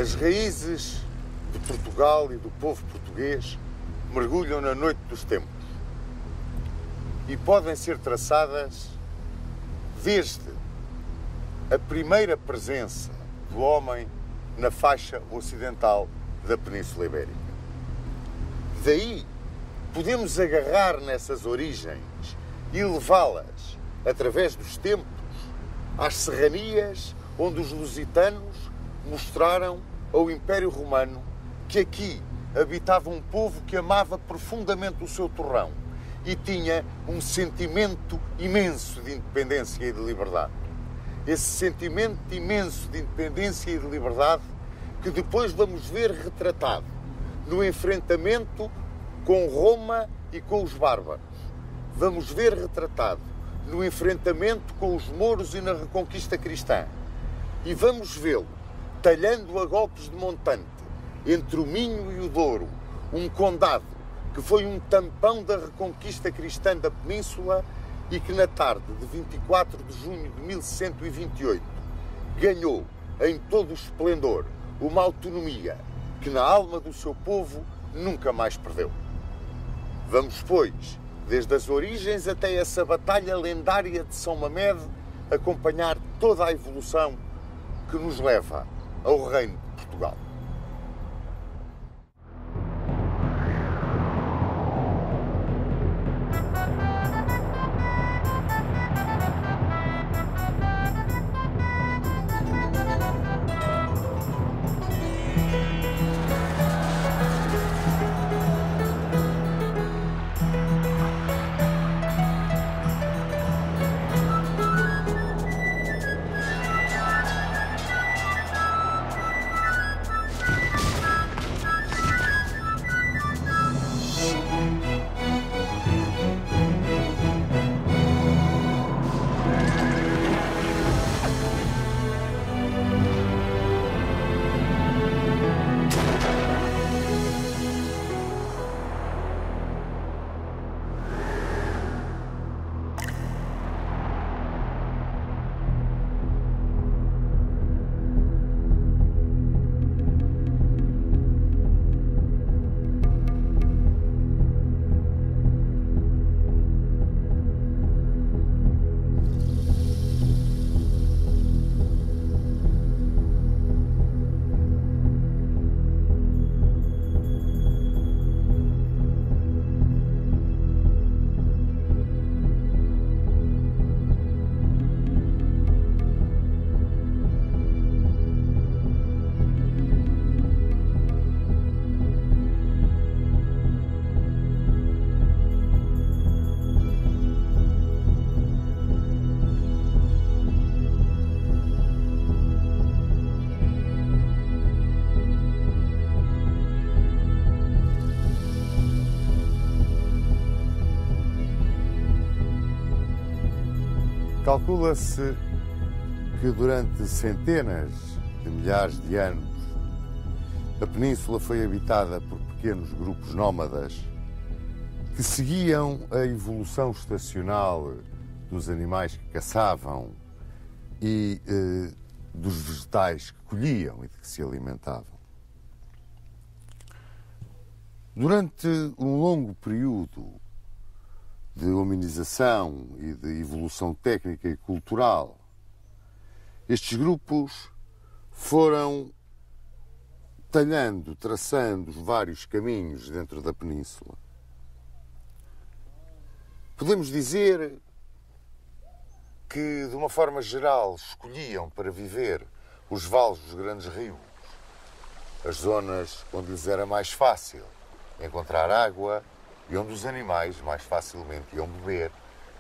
As raízes de Portugal e do povo português mergulham na noite dos tempos e podem ser traçadas desde a primeira presença do homem na faixa ocidental da Península Ibérica. Daí podemos agarrar nessas origens e levá-las, através dos tempos, às serranias onde os lusitanos mostraram ao Império Romano que aqui habitava um povo que amava profundamente o seu torrão e tinha um sentimento imenso de independência e de liberdade. Esse sentimento imenso de independência e de liberdade que depois vamos ver retratado no enfrentamento com Roma e com os bárbaros. Vamos ver retratado no enfrentamento com os mouros e na reconquista cristã. E vamos vê-lo talhando a golpes de montante entre o Minho e o Douro, um condado que foi um tampão da reconquista cristã da Península e que na tarde de 24 de junho de 1128 ganhou em todo o esplendor uma autonomia que na alma do seu povo nunca mais perdeu. Vamos, pois, desde as origens até essa batalha lendária de São Mamede, acompanhar toda a evolução que nos leva ao Reino de Portugal. Calcula-se que durante centenas de milhares de anos a península foi habitada por pequenos grupos nómadas que seguiam a evolução estacional dos animais que caçavam e dos vegetais que colhiam e de que se alimentavam. Durante um longo período de hominização e de evolução técnica e cultural, estes grupos foram talhando, traçando vários caminhos dentro da península. Podemos dizer que, de uma forma geral, escolhiam para viver os vales dos grandes rios, as zonas onde lhes era mais fácil encontrar água e onde os animais mais facilmente iam beber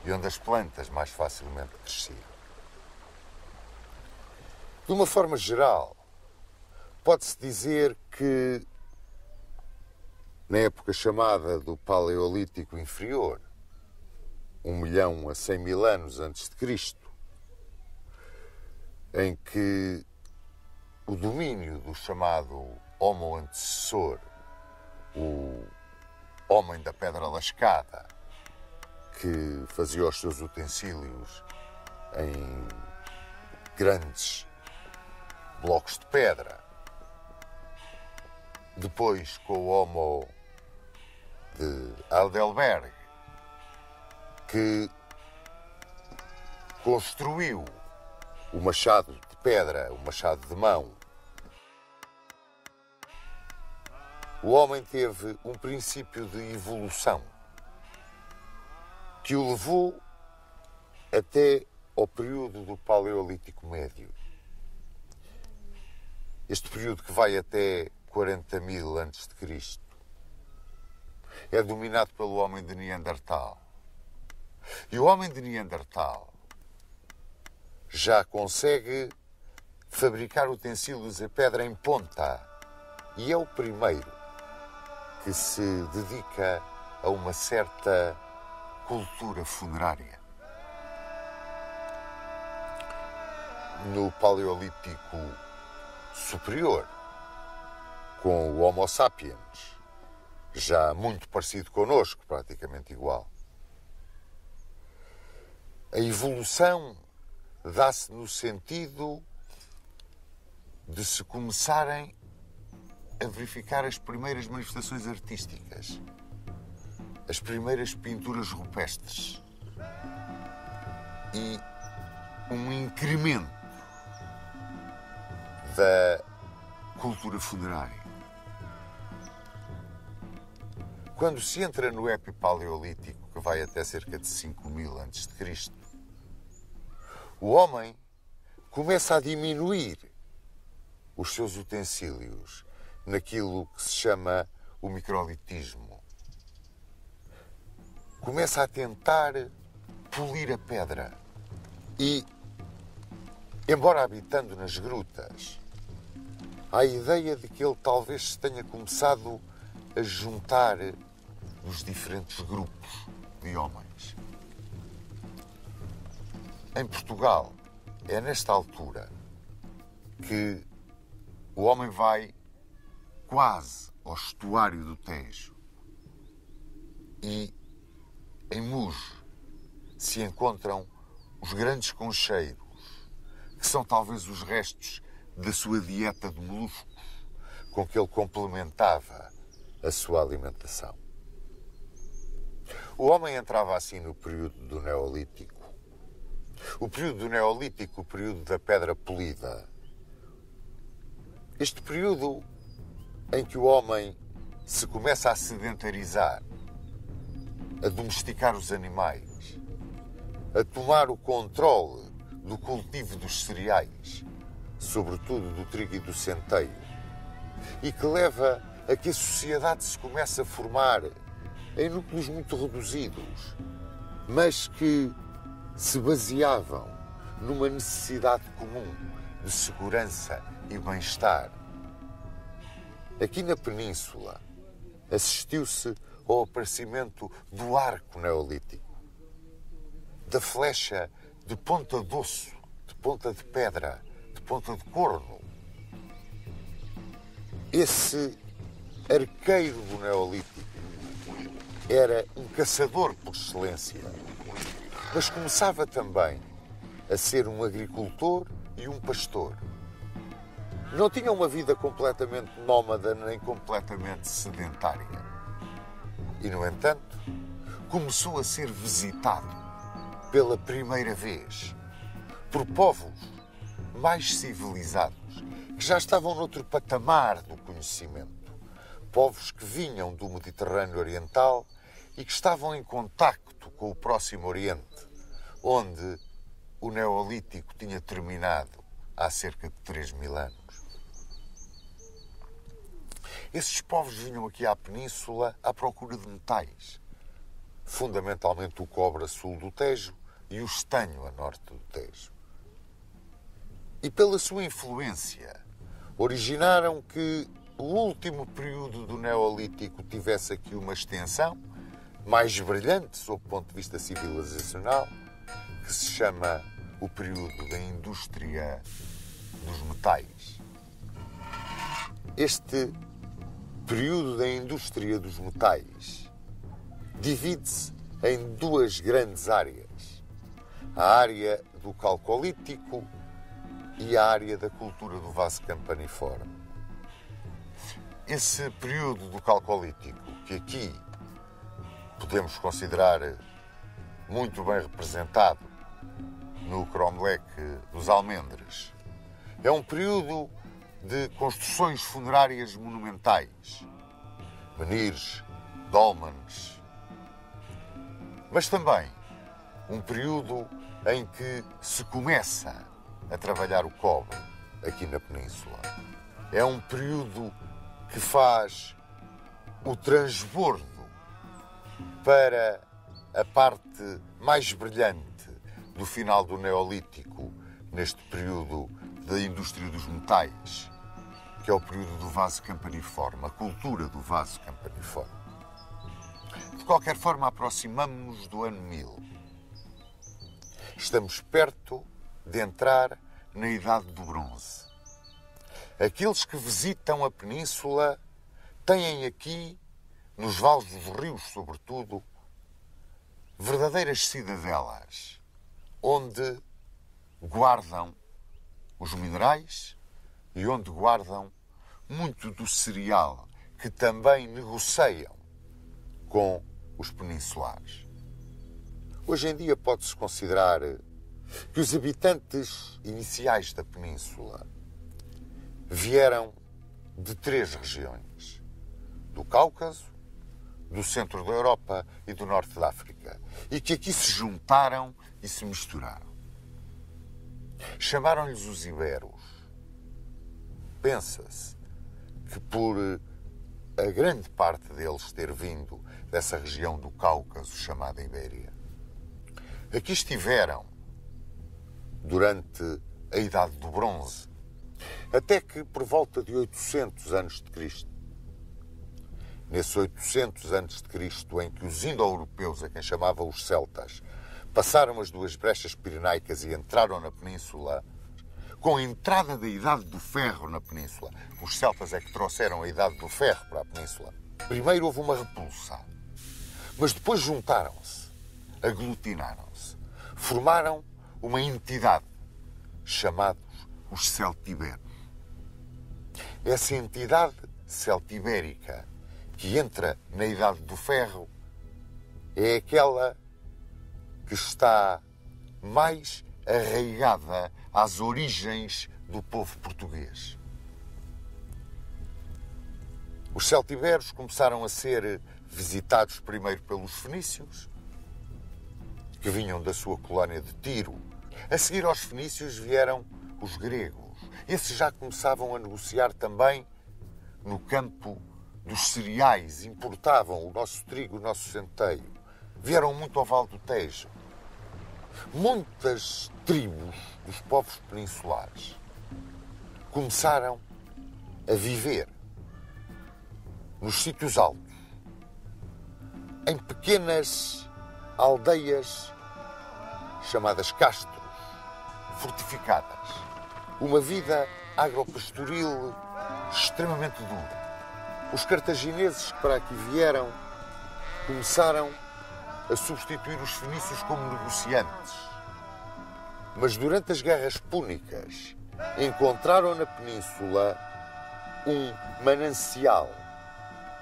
e onde as plantas mais facilmente cresciam. De uma forma geral, pode-se dizer que, na época chamada do Paleolítico Inferior, 1 milhão a 100 mil anos antes de Cristo, em que o domínio do chamado Homo antecessor, o homem da pedra lascada, que fazia os seus utensílios em grandes blocos de pedra depois com o Homo de Heidelberg, que construiu o machado de pedra, o machado de mão. O homem teve um princípio de evolução que o levou até ao período do Paleolítico Médio. Este período que vai até 40.000 a.C. é dominado pelo homem de Neandertal. E o homem de Neandertal já consegue fabricar utensílios a pedra em ponta e é o primeiro que se dedica a uma certa cultura funerária. No Paleolítico Superior, com o Homo sapiens, já muito parecido connosco, praticamente igual, a evolução dá-se no sentido de se começarem a verificar as primeiras manifestações artísticas, as primeiras pinturas rupestres e um incremento da cultura funerária. Quando se entra no Epipaleolítico, que vai até cerca de 5.000 a.C., o homem começa a diminuir os seus utensílios naquilo que se chama o microlitismo. Começa a tentar polir a pedra e, embora habitando nas grutas, há a ideia de que ele talvez se tenha começado a juntar nos diferentes grupos de homens. Em Portugal, é nesta altura que o homem vai quase ao estuário do Tejo e em Muge se encontram os grandes concheiros, que são talvez os restos da sua dieta de moluscos com que ele complementava a sua alimentação. O homem entrava assim no período do Neolítico. O período do Neolítico, o período da pedra polida. Este período em que o homem se começa a sedentarizar, a domesticar os animais, a tomar o controle do cultivo dos cereais, sobretudo do trigo e do centeio, e que leva a que a sociedade se comece a formar em núcleos muito reduzidos, mas que se baseavam numa necessidade comum de segurança e bem-estar. Aqui na Península assistiu-se ao aparecimento do arco neolítico, da flecha de ponta de osso, de ponta de pedra, de ponta de corno. Esse arqueiro do Neolítico era um caçador por excelência, mas começava também a ser um agricultor e um pastor. Não tinha uma vida completamente nómada nem completamente sedentária. E, no entanto, começou a ser visitado pela primeira vez por povos mais civilizados, que já estavam noutro patamar do conhecimento. Povos que vinham do Mediterrâneo Oriental e que estavam em contacto com o Próximo Oriente, onde o Neolítico tinha terminado há cerca de 3.000 anos. Esses povos vinham aqui à Península à procura de metais, fundamentalmente o cobre a sul do Tejo e o estanho a norte do Tejo. E pela sua influência, originaram que o último período do Neolítico tivesse aqui uma extensão mais brilhante sob o ponto de vista civilizacional, que se chama o período da indústria dos metais. Este período da indústria dos metais divide-se em duas grandes áreas. A área do Calcolítico e a área da cultura do vaso campaniforme. esse período do Calcolítico, que aqui podemos considerar muito bem representado no cromlech dos Almendres, é um período de construções funerárias monumentais, menires, dólmenes, mas também um período em que se começa a trabalhar o cobre aqui na Península. É um período que faz o transbordo para a parte mais brilhante do final do Neolítico, neste período da indústria dos metais, que é o período do vaso campaniforme, a cultura do vaso campaniforme. De qualquer forma, aproximamo-nos do ano 1000. Estamos perto de entrar na Idade do Bronze. Aqueles que visitam a Península têm aqui, nos vales dos rios sobretudo, verdadeiras cidadelas, onde guardam os minerais e onde guardam muito do cereal que também negociam com os peninsulares. Hoje em dia pode-se considerar que os habitantes iniciais da Península vieram de 3 regiões: do Cáucaso, do centro da Europa e do norte da África, e que aqui se juntaram e se misturaram. Chamaram-lhes os iberos. Pensa-se que por a grande parte deles ter vindo dessa região do Cáucaso chamada Ibéria, aqui estiveram durante a Idade do Bronze, até que por volta de 800 a.C., nesses 800 a.C., em que os indo-europeus, a quem chamavam os celtas, passaram as 2 brechas pirenaicas e entraram na Península, com a entrada da Idade do Ferro na Península, os celtas é que trouxeram a Idade do Ferro para a Península. Primeiro houve uma repulsa, mas depois juntaram-se, aglutinaram-se, formaram uma entidade, chamados os celtiberos. Essa entidade celtibérica que entra na Idade do Ferro é aquela que está mais arraigada às origens do povo português. Os celtiberos começaram a ser visitados primeiro pelos fenícios, que vinham da sua colónia de Tiro. A seguir aos fenícios vieram os gregos. Esses já começavam a negociar também no campo dos cereais, importavam o nosso trigo, o nosso centeio. Vieram muito ao Vale do Tejo. Muitas tribos dos povos peninsulares começaram a viver nos sítios altos, em pequenas aldeias chamadas castros, fortificadas. Uma vida agropastoril extremamente dura. Os cartagineses que para aqui vieram começaram a substituir os fenícios como negociantes. Mas durante as guerras púnicas encontraram na Península um manancial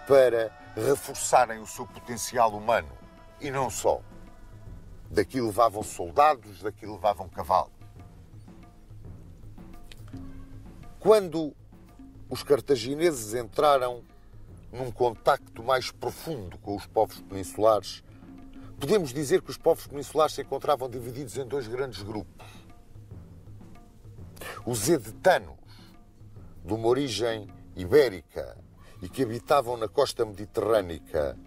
para reforçarem o seu potencial humano. E não só. Daqui levavam soldados, daqui levavam cavalos. Quando os cartagineses entraram num contacto mais profundo com os povos peninsulares, podemos dizer que os povos peninsulares se encontravam divididos em 2 grandes grupos. Os edetanos, de uma origem ibérica e que habitavam na costa mediterrânica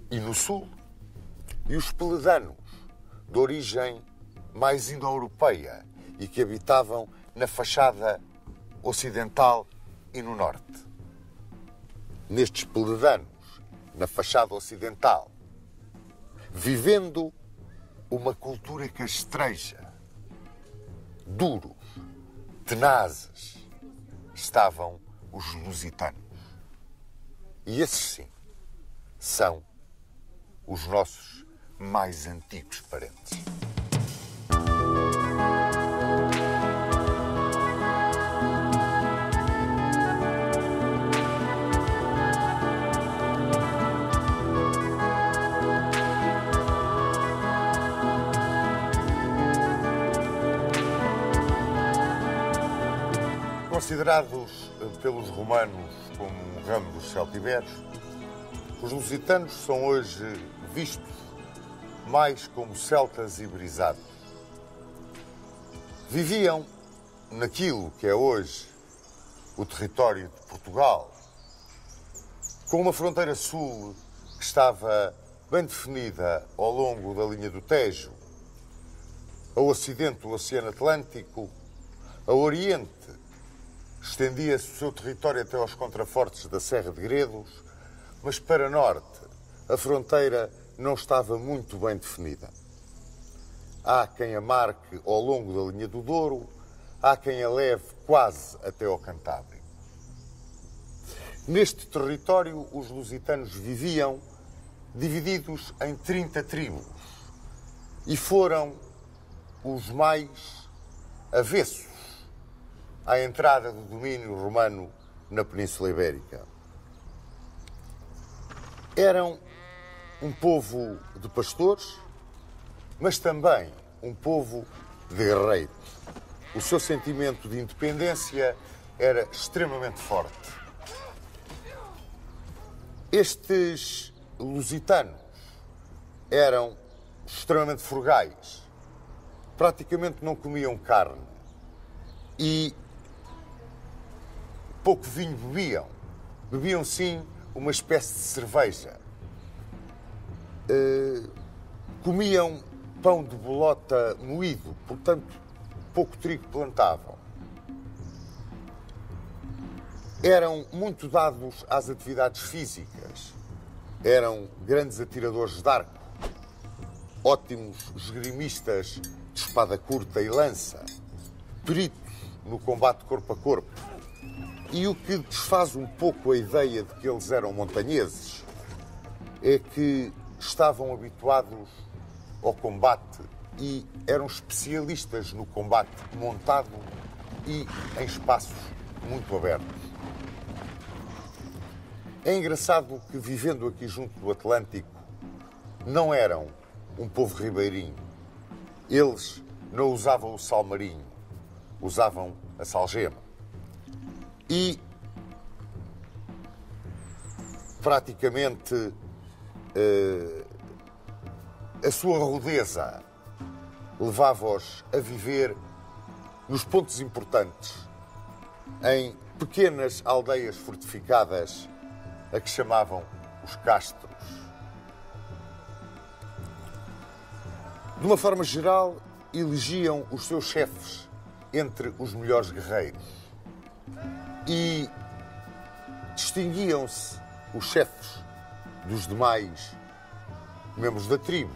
e no sul, e os peledanos, de origem mais indo-europeia e que habitavam na fachada ocidental e no norte. Nestes peledanos, na fachada ocidental, vivendo uma cultura castreja, duros, tenazes, estavam os lusitanos. E esses, sim, são os nossos mais antigos parentes. Considerados pelos romanos como um ramo dos celtibérios, os lusitanos são hoje vistos mais como celtas ibrizados. Viviam naquilo que é hoje o território de Portugal, com uma fronteira sul que estava bem definida ao longo da linha do Tejo, ao ocidente do Oceano Atlântico, a oriente estendia-se o seu território até aos contrafortes da Serra de Gredos, mas para norte a fronteira não estava muito bem definida. Há quem a marque ao longo da linha do Douro, há quem a leve quase até ao Cantábrico. Neste território, os lusitanos viviam divididos em 30 tribos e foram os mais avessos à entrada do domínio romano na Península Ibérica. Eram um povo de pastores, mas também um povo de guerreiros. O seu sentimento de independência era extremamente forte. Estes lusitanos eram extremamente frugais, praticamente não comiam carne e pouco vinho bebiam. Bebiam sim uma espécie de cerveja. Comiam pão de bolota moído, portanto pouco trigo plantavam. Eram muito dados às atividades físicas. Eram grandes atiradores de arco, ótimos esgrimistas de espada curta e lança, peritos no combate corpo a corpo. E o que desfaz um pouco a ideia de que eles eram montanheses é que estavam habituados ao combate e eram especialistas no combate montado e em espaços muito abertos. É engraçado que, vivendo aqui junto do Atlântico, não eram um povo ribeirinho. Eles não usavam o salmarinho, usavam a salgema. E, praticamente, a sua rudeza levava-os a viver nos pontos importantes, em pequenas aldeias fortificadas, a que chamavam os castros. De uma forma geral, elegiam os seus chefes entre os melhores guerreiros e distinguiam-se os chefes dos demais membros da tribo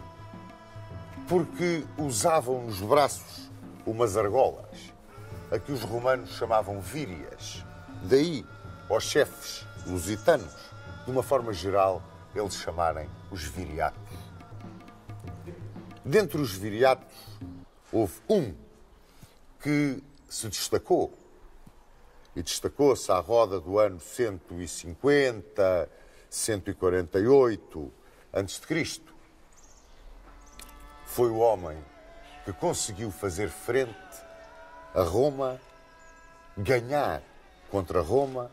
porque usavam nos braços umas argolas, a que os romanos chamavam vírias. Daí, aos chefes lusitanos, de uma forma geral, eles chamarem os viriatos. Dentre os viriatos, houve um que se destacou, e destacou-se à roda do ano 150, 148 a.C. Foi o homem que conseguiu fazer frente a Roma, ganhar contra Roma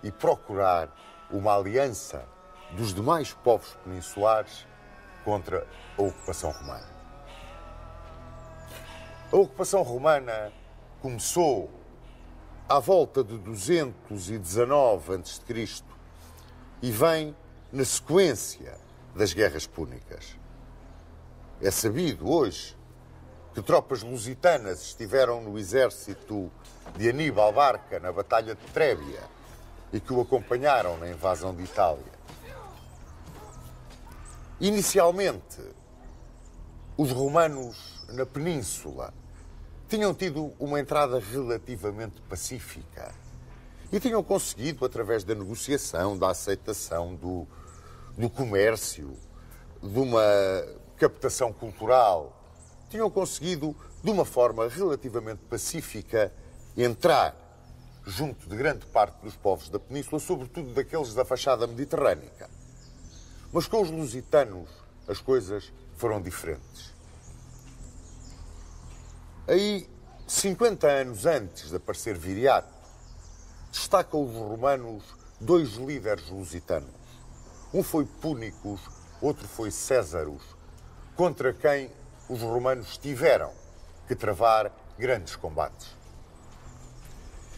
e procurar uma aliança dos demais povos peninsulares contra a ocupação romana. A ocupação romana começou à volta de 219 a.C. e vem na sequência das guerras púnicas. É sabido hoje que tropas lusitanas estiveram no exército de Aníbal Barca na Batalha de Trébia e que o acompanharam na invasão de Itália. Inicialmente, os romanos na península tinham tido uma entrada relativamente pacífica e tinham conseguido, através da negociação, da aceitação, do comércio, de uma captação cultural, tinham conseguido, de uma forma relativamente pacífica, entrar junto de grande parte dos povos da península, sobretudo daqueles da fachada mediterrânica. Mas com os lusitanos as coisas foram diferentes. Aí, 50 anos antes de aparecer Viriato, destacam os romanos dois líderes lusitanos. Um foi Púnicos, outro foi Césaros, contra quem os romanos tiveram que travar grandes combates.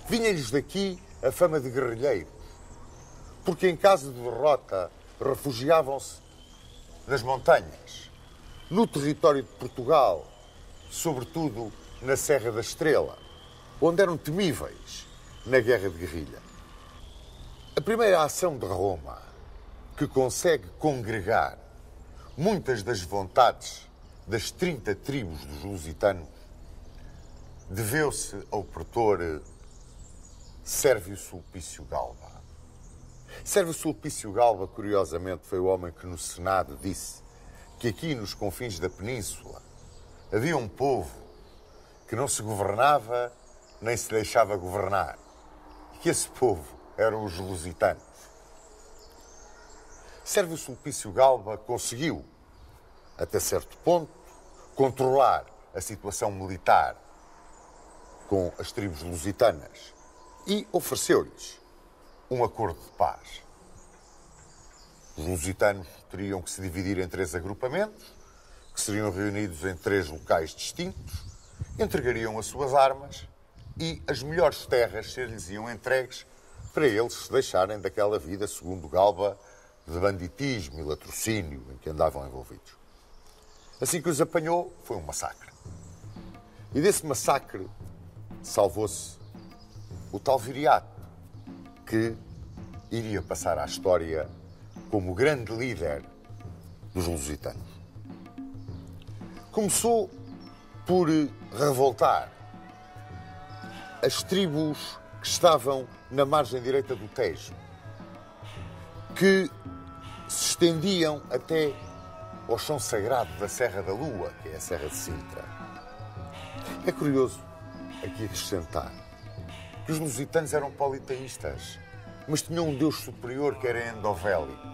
Vinha-lhes daqui a fama de guerrilheiros, porque em caso de derrota refugiavam-se nas montanhas, no território de Portugal, sobretudo na Serra da Estrela, onde eram temíveis na guerra de guerrilha. A primeira ação de Roma, que consegue congregar muitas das vontades das 30 tribos dos lusitanos, deveu-se ao pretor Sérvio Sulpício Galba. Sérvio Sulpício Galba, curiosamente, foi o homem que no Senado disse que aqui nos confins da península havia um povo que não se governava nem se deixava governar. E que esse povo eram os lusitanos. Sérvio Sulpício Galba conseguiu, até certo ponto, controlar a situação militar com as tribos lusitanas e ofereceu-lhes um acordo de paz. Os lusitanos teriam que se dividir em 3 agrupamentos, que seriam reunidos em 3 locais distintos, entregariam as suas armas e as melhores terras ser-lhes iam entregues para eles se deixarem daquela vida, segundo Galba, de banditismo e latrocínio em que andavam envolvidos. Assim que os apanhou, foi um massacre. E desse massacre salvou-se o tal Viriato, que iria passar à história como o grande líder dos lusitanos. Começou por revoltar as tribos que estavam na margem direita do Tejo, que se estendiam até ao chão sagrado da Serra da Lua, que é a Serra de Sintra. É curioso aqui acrescentar que os lusitanos eram politeístas, mas tinham um deus superior que era Endovélico.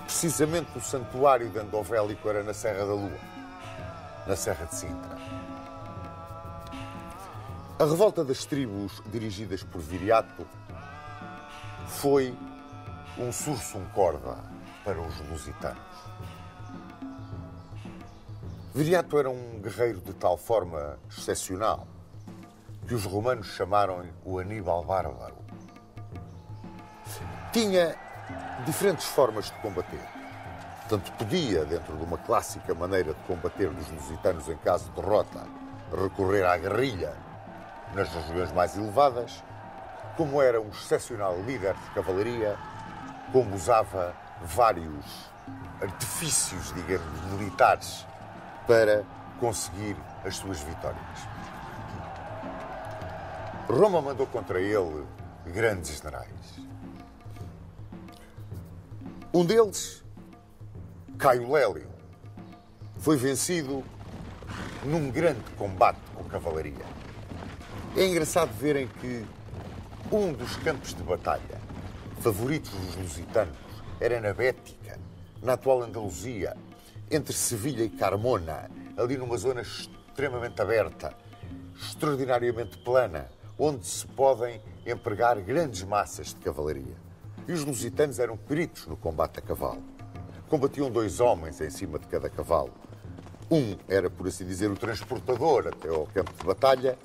Precisamente o santuário de Endovélico era na Serra da Lua, na Serra de Sintra. A revolta das tribos dirigidas por Viriato foi um sursum corda para os lusitanos. Viriato era um guerreiro de tal forma excepcional que os romanos chamaram-lhe o Aníbal Bárbaro. Tinha diferentes formas de combater. Tanto podia, dentro de uma clássica maneira de combater dos lusitanos em caso de derrota, recorrer à guerrilha nas regiões mais elevadas, como era um excepcional líder de cavalaria, como usava vários artifícios, digamos, militares para conseguir as suas vitórias. Roma mandou contra ele grandes generais. Um deles, Caio Lélio, foi vencido num grande combate com cavalaria. É engraçado verem que um dos campos de batalha favoritos dos lusitanos era na Bética, na atual Andaluzia, entre Sevilha e Carmona, ali numa zona extremamente aberta, extraordinariamente plana, onde se podem empregar grandes massas de cavalaria. E os lusitanos eram peritos no combate a cavalo. Combatiam 2 homens em cima de cada cavalo. Um era, por assim dizer, o transportador até ao campo de batalha,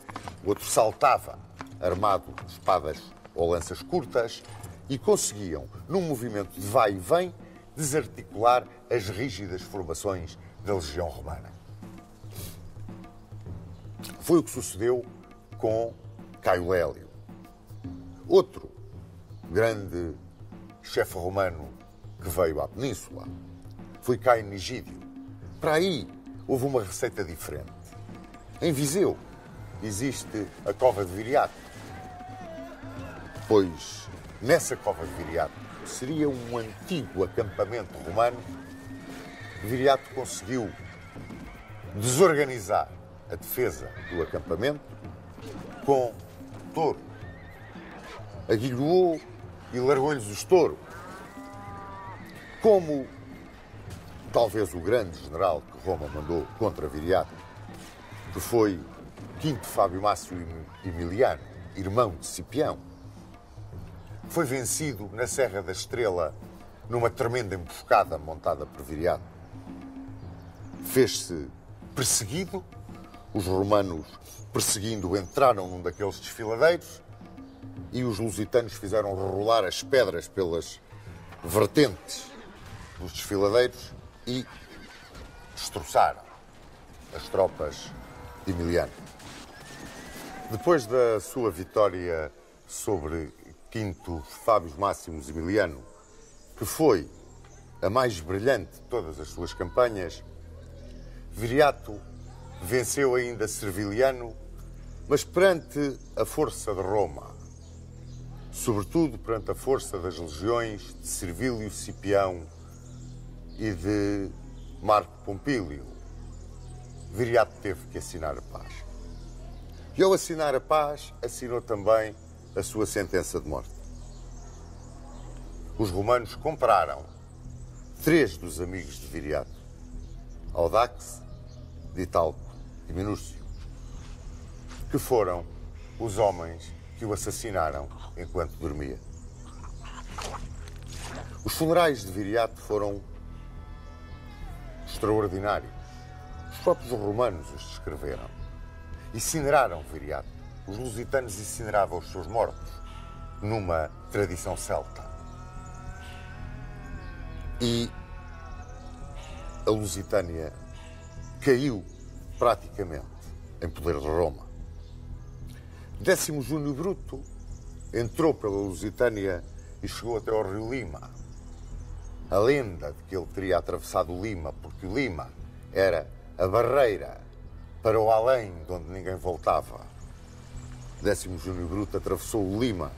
o outro saltava, armado de espadas ou lanças curtas, e conseguiam, num movimento de vai e vem, desarticular as rígidas formações da legião romana. Foi o que sucedeu com Caio Lélio. Outro grande chefe romano que veio à península foi Caio Nigídio. Para aí houve uma receita diferente. Em Viseu existe a Cova de Viriato, pois nessa Cova de Viriato seria um antigo acampamento romano. Viriato conseguiu desorganizar a defesa do acampamento com touro. Aguilhoou e largou-lhes os touros. Como talvez o grande general que Roma mandou contra Viriato, que foi Quinto Fábio Mácio Emiliano, irmão de Cipião, foi vencido na Serra da Estrela numa tremenda emboscada montada por Viriato. Fez-se perseguido, os romanos, perseguindo, entraram num daqueles desfiladeiros e os lusitanos fizeram rolar as pedras pelas vertentes dos desfiladeiros e destroçaram as tropas de Emiliano. Depois da sua vitória sobre Quinto Fábio Máximos Emiliano, que foi a mais brilhante de todas as suas campanhas, Viriato venceu ainda Serviliano, mas perante a força de Roma, sobretudo perante a força das legiões de Servílio Cipião e de Marco Pompílio, Viriato teve que assinar a paz. E ao assinar a paz, assinou também a sua sentença de morte. Os romanos compraram 3 dos amigos de Viriato, Audax, Ditalco e Minúcio, que foram os homens que o assassinaram enquanto dormia. Os funerais de Viriato foram extraordinários. Os próprios romanos os descreveram. Incineraram Viriato. Os lusitanos incineravam os seus mortos, numa tradição celta. E a Lusitânia caiu praticamente em poder de Roma. Décimo Júnior Bruto entrou pela Lusitânia e chegou até ao rio Lima. A lenda de que ele teria atravessado o Lima, porque o Lima era a barreira para o além de onde ninguém voltava. Décimo Júnior Bruto atravessou o Lima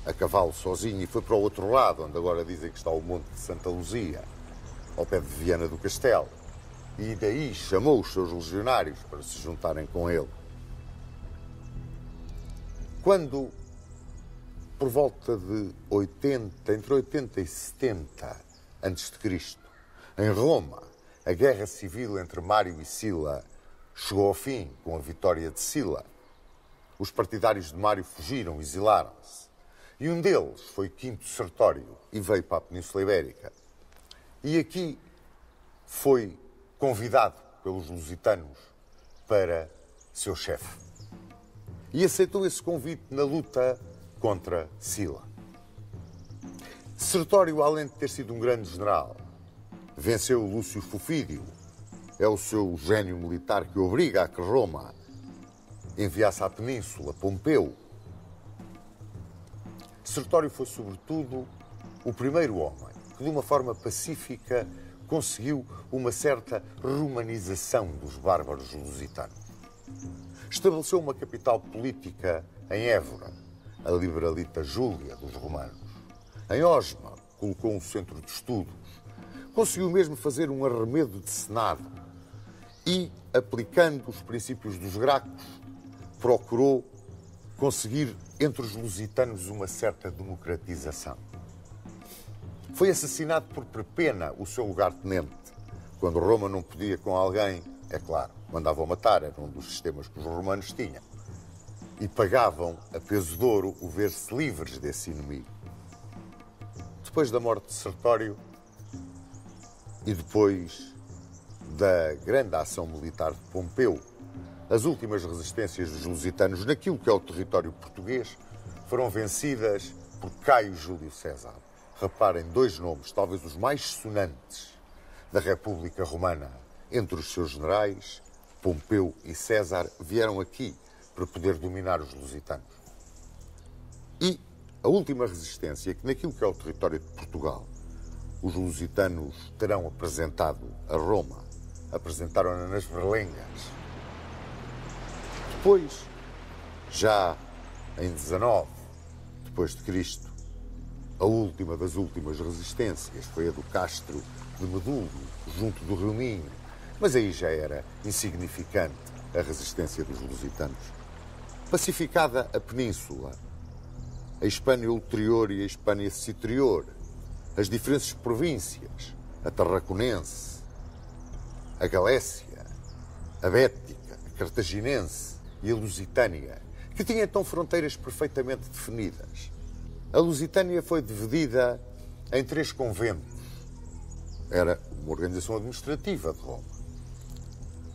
a cavalo sozinho e foi para o outro lado, onde agora dizem que está o Monte de Santa Luzia, ao pé de Viana do Castelo. E daí chamou os seus legionários para se juntarem com ele. Quando, por volta de 80, entre 80 e 70 a.C., em Roma, a guerra civil entre Mário e Sila chegou ao fim com a vitória de Sila, os partidários de Mário fugiram, exilaram-se. E um deles foi Quinto Sertório e veio para a Península Ibérica. E aqui foi convidado pelos lusitanos para seu chefe. E aceitou esse convite na luta contra Sila. Sertório, além de ter sido um grande general, venceu Lúcio Fufídio. É o seu gênio militar que obriga a que Roma enviasse à Península Pompeu. Sertório foi, sobretudo, o primeiro homem que, de uma forma pacífica, conseguiu uma certa romanização dos bárbaros lusitanos. Estabeleceu uma capital política em Évora, a Liberalita Júlia dos romanos. Em Osma, colocou um centro de estudos. Conseguiu mesmo fazer um arremedo de Senado e, aplicando os princípios dos Gracos, procurou conseguir entre os lusitanos uma certa democratização. Foi assassinado por Perpena, o seu lugartenente. Quando Roma não podia com alguém, é claro, mandavam matar, era um dos sistemas que os romanos tinham. E pagavam a peso de ouro o ver-se livres desse inimigo. Depois da morte de Sertório e depois da grande ação militar de Pompeu, as últimas resistências dos lusitanos naquilo que é o território português foram vencidas por Caio Júlio César. Reparem, 2 nomes, talvez os mais sonantes da República Romana. Entre os seus generais, Pompeu e César, vieram aqui para poder dominar os lusitanos. E a última resistência, que naquilo que é o território de Portugal, os lusitanos terão apresentado a Roma, apresentaram-na nas Berlengas. Depois, já em 19 depois de Cristo, a última das últimas resistências foi a do Castro de Medulho, junto do Rio Minho, mas aí já era insignificante a resistência dos lusitanos. Pacificada a península, a Hispânia Ulterior e a Hispânia Citerior, as diferentes províncias, a Tarraconense, a Galécia, a Bética, a Cartaginense e a Lusitânia, que tinham então fronteiras perfeitamente definidas. A Lusitânia foi dividida em 3 conventos. Era uma organização administrativa de Roma.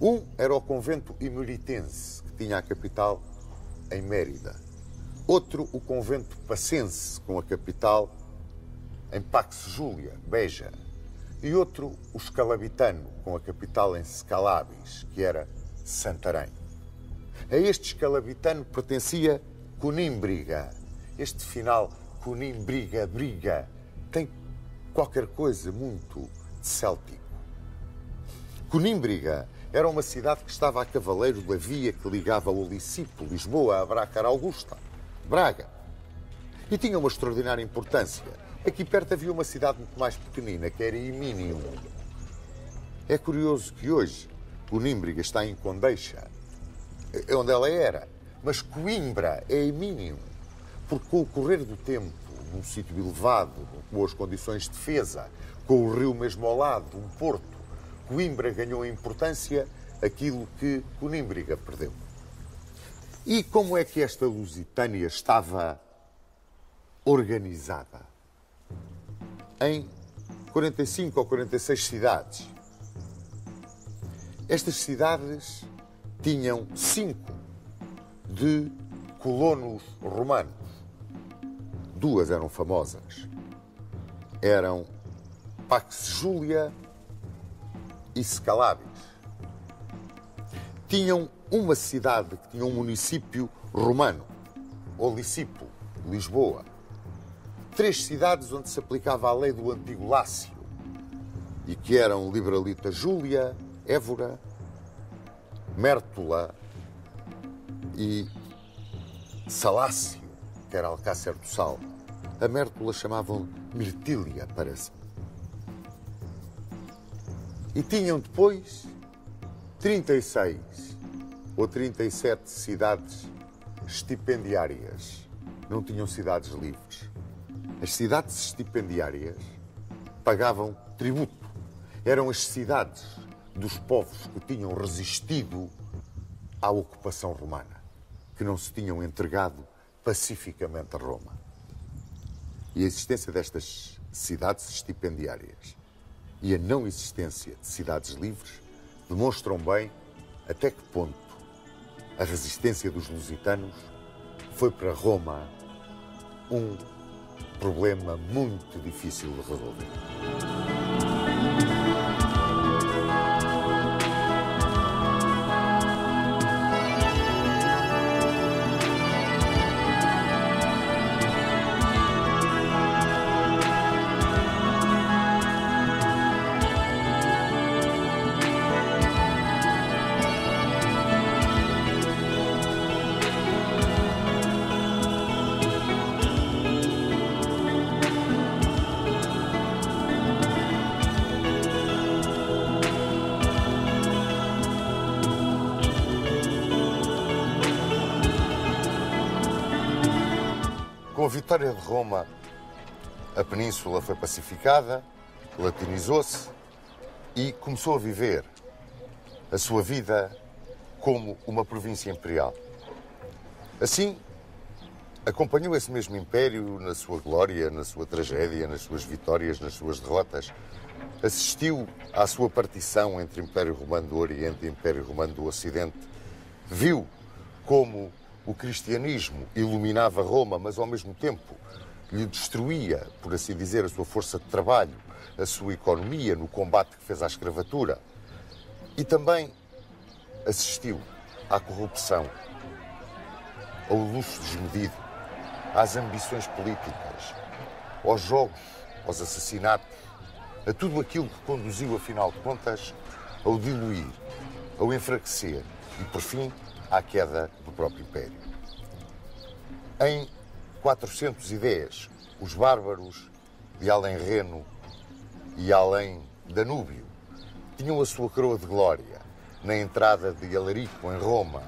Um era o convento emeritense, que tinha a capital em Mérida. Outro, o convento pacense, com a capital em Pax Júlia, Beja. E outro, o escalabitano, com a capital em Scalabis, que era Santarém. A este escalabitano pertencia Conímbriga. Este final, Conímbriga, briga, tem qualquer coisa muito céltico. Conímbriga era uma cidade que estava a cavaleiro da via que ligava o Licipo, Lisboa, a Bracar Augusta, Braga. E tinha uma extraordinária importância. Aqui perto havia uma cidade muito mais pequenina, que era Iminium. É curioso que hoje Conímbriga está em Condeixa, onde ela era, mas Coimbra é Iminium, porque com o correr do tempo, num sítio elevado, com boas condições de defesa, com o rio mesmo ao lado, um porto, Coimbra ganhou em importância aquilo que Conímbriga perdeu. E como é que esta Lusitânia estava organizada? Em 45 ou 46 cidades. Estas cidades tinham 5 de colonos romanos. 2 eram famosas. Eram Pax Júlia e Scalabis. Tinham uma cidade que tinha um município romano, o Licipo, Lisboa. 3 cidades onde se aplicava a lei do antigo Lácio e que eram Libralita Júlia, Évora, Mértola e Salácio, que era Alcácer do Sal. A Mértola chamavam Mirtília, parece-me. E tinham depois 36 ou 37 cidades estipendiárias. Não tinham cidades livres. As cidades estipendiárias pagavam tributo. Eram as cidades dos povos que tinham resistido à ocupação romana, que não se tinham entregado pacificamente a Roma. E a existência destas cidades estipendiárias e a não existência de cidades livres demonstram bem até que ponto a resistência dos lusitanos foi para Roma um problema muito difícil de resolver. Com a vitória de Roma, a península foi pacificada, latinizou-se e começou a viver a sua vida como uma província imperial. Assim, acompanhou esse mesmo império na sua glória, na sua tragédia, nas suas vitórias, nas suas derrotas. Assistiu à sua partição entre Império Romano do Oriente e Império Romano do Ocidente. Viu como o cristianismo iluminava Roma, mas ao mesmo tempo lhe destruía, por assim dizer, a sua força de trabalho, a sua economia no combate que fez à escravatura. E também assistiu à corrupção, ao luxo desmedido, às ambições políticas, aos jogos, aos assassinatos, a tudo aquilo que conduziu, afinal de contas, ao diluir, ao enfraquecer e, por fim, à queda do próprio Império. Em 410, os bárbaros de além Reno e além Danúbio tinham a sua coroa de glória na entrada de Alarico, em Roma,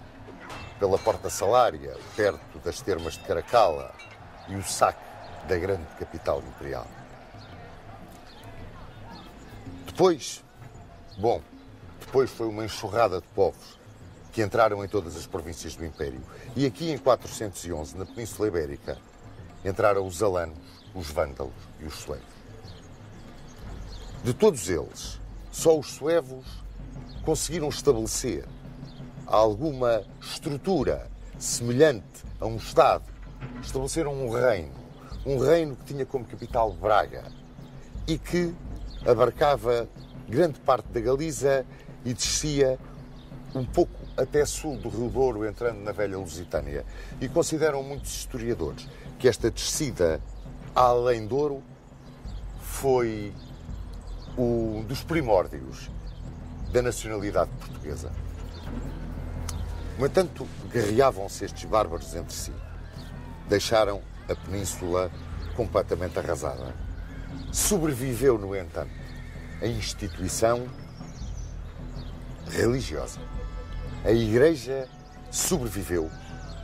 pela Porta Salária, perto das termas de Caracalla, e o saque da grande capital imperial. Depois foi uma enxurrada de povos que entraram em todas as províncias do Império. E aqui em 411, na Península Ibérica, entraram os alanos, os vândalos e os suevos. De todos eles, só os suevos conseguiram estabelecer alguma estrutura semelhante a um Estado. Estabeleceram um reino que tinha como capital Braga e que abarcava grande parte da Galiza e descia um pouco até sul do Rio Douro, entrando na velha Lusitânia. E consideram muitos historiadores que esta descida além Douro foi um dos primórdios da nacionalidade portuguesa. No entanto, guerreavam-se estes bárbaros entre si. Deixaram a península completamente arrasada. Sobreviveu, no entanto, a instituição religiosa. A Igreja sobreviveu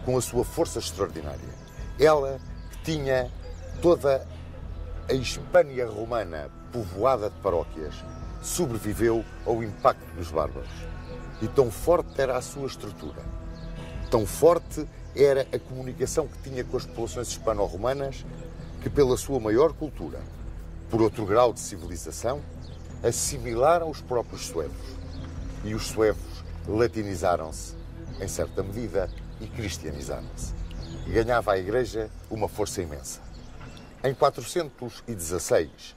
com a sua força extraordinária. Ela que tinha toda a Hispânia romana povoada de paróquias, sobreviveu ao impacto dos bárbaros. E tão forte era a sua estrutura, tão forte era a comunicação que tinha com as populações hispano-romanas, que pela sua maior cultura, por outro grau de civilização, assimilaram os próprios suevos. E os suevos latinizaram-se, em certa medida, e cristianizaram-se. E ganhava a Igreja uma força imensa. Em 416,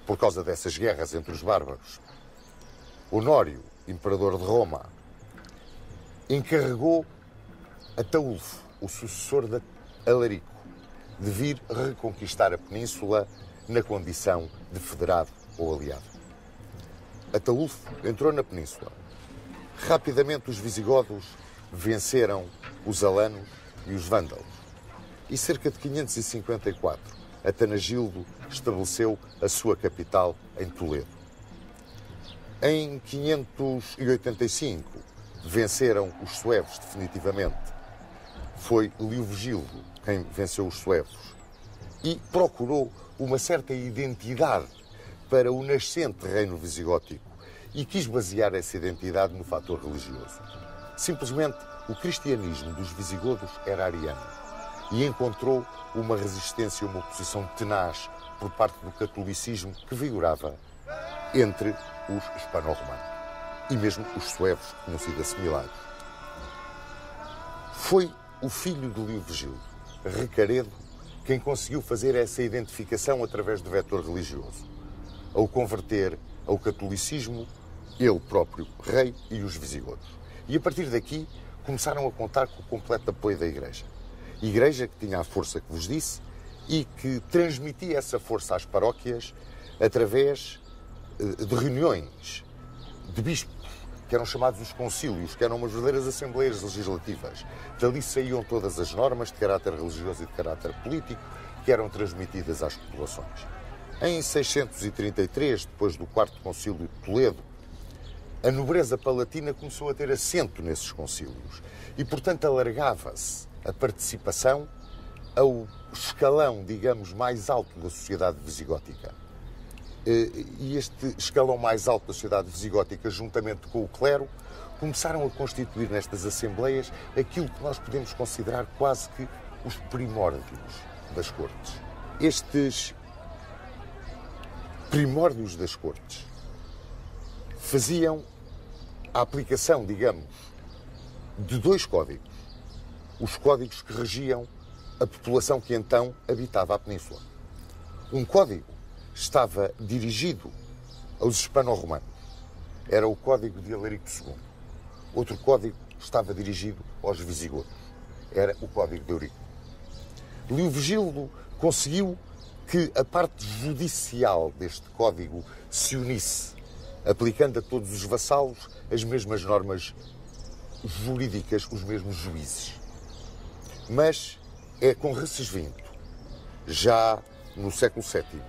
por causa dessas guerras entre os bárbaros, Honório, imperador de Roma, encarregou Ataúlfo, o sucessor de Alarico, de vir reconquistar a península na condição de federado ou aliado. Ataúlfo entrou na península. Rapidamente os visigodos venceram os alanos e os vândalos. E cerca de 554, Atanagildo estabeleceu a sua capital em Toledo. Em 585, venceram os suevos definitivamente. Foi Leovigildo quem venceu os suevos e procurou uma certa identidade para o nascente reino visigótico e quis basear essa identidade no fator religioso. Simplesmente, o cristianismo dos visigodos era ariano e encontrou uma resistência, uma oposição tenaz por parte do catolicismo que vigorava entre os hispano-romanos e mesmo os suevos que tinham sido assimilados. Foi o filho de Leovigildo, Recaredo, quem conseguiu fazer essa identificação através do vetor religioso, ao converter ao catolicismo ele próprio, rei, e os visigodos. E a partir daqui começaram a contar com o completo apoio da Igreja. Igreja que tinha a força que vos disse e que transmitia essa força às paróquias através de reuniões de bispos, que eram chamados os concílios, que eram umas verdadeiras assembleias legislativas. Dali saíam todas as normas de caráter religioso e de caráter político que eram transmitidas às populações. Em 633, depois do quarto concílio de Toledo, a nobreza palatina começou a ter assento nesses concílios e, portanto, alargava-se a participação ao escalão, digamos, mais alto da sociedade visigótica. E este escalão mais alto da sociedade visigótica, juntamente com o clero, começaram a constituir nestas assembleias aquilo que nós podemos considerar quase que os primórdios das cortes. Estes primórdios das cortes faziam a aplicação, digamos, de dois códigos. Os códigos que regiam a população que então habitava a península. Um código estava dirigido aos hispano-romanos. Era o Código de Alarico II. Outro código estava dirigido aos visigodos. Era o Código de Eurico. Leovigildo conseguiu que a parte judicial deste código se unisse, aplicando a todos os vassalos as mesmas normas jurídicas, os mesmos juízes. Mas é com Recesvinto, já no século VII,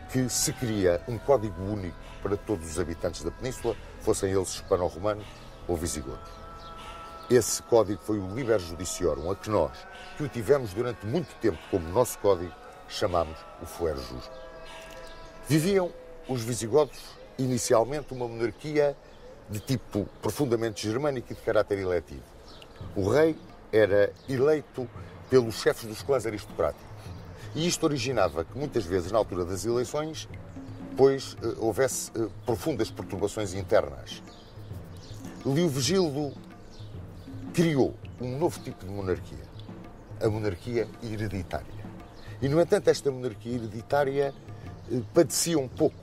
que se cria um código único para todos os habitantes da península, fossem eles hispano-romanos ou visigodos. Esse código foi o Liber Judiciorum, a que nós, que o tivemos durante muito tempo como nosso código, chamámos o Fuero Justo. Viviam os visigodos inicialmente uma monarquia de tipo profundamente germânico e de caráter eletivo. O rei era eleito pelos chefes dos clãs aristocráticos. E isto originava que muitas vezes, na altura das eleições, pois houvesse profundas perturbações internas. Leovigildo criou um novo tipo de monarquia, a monarquia hereditária. E, no entanto, esta monarquia hereditária padecia um pouco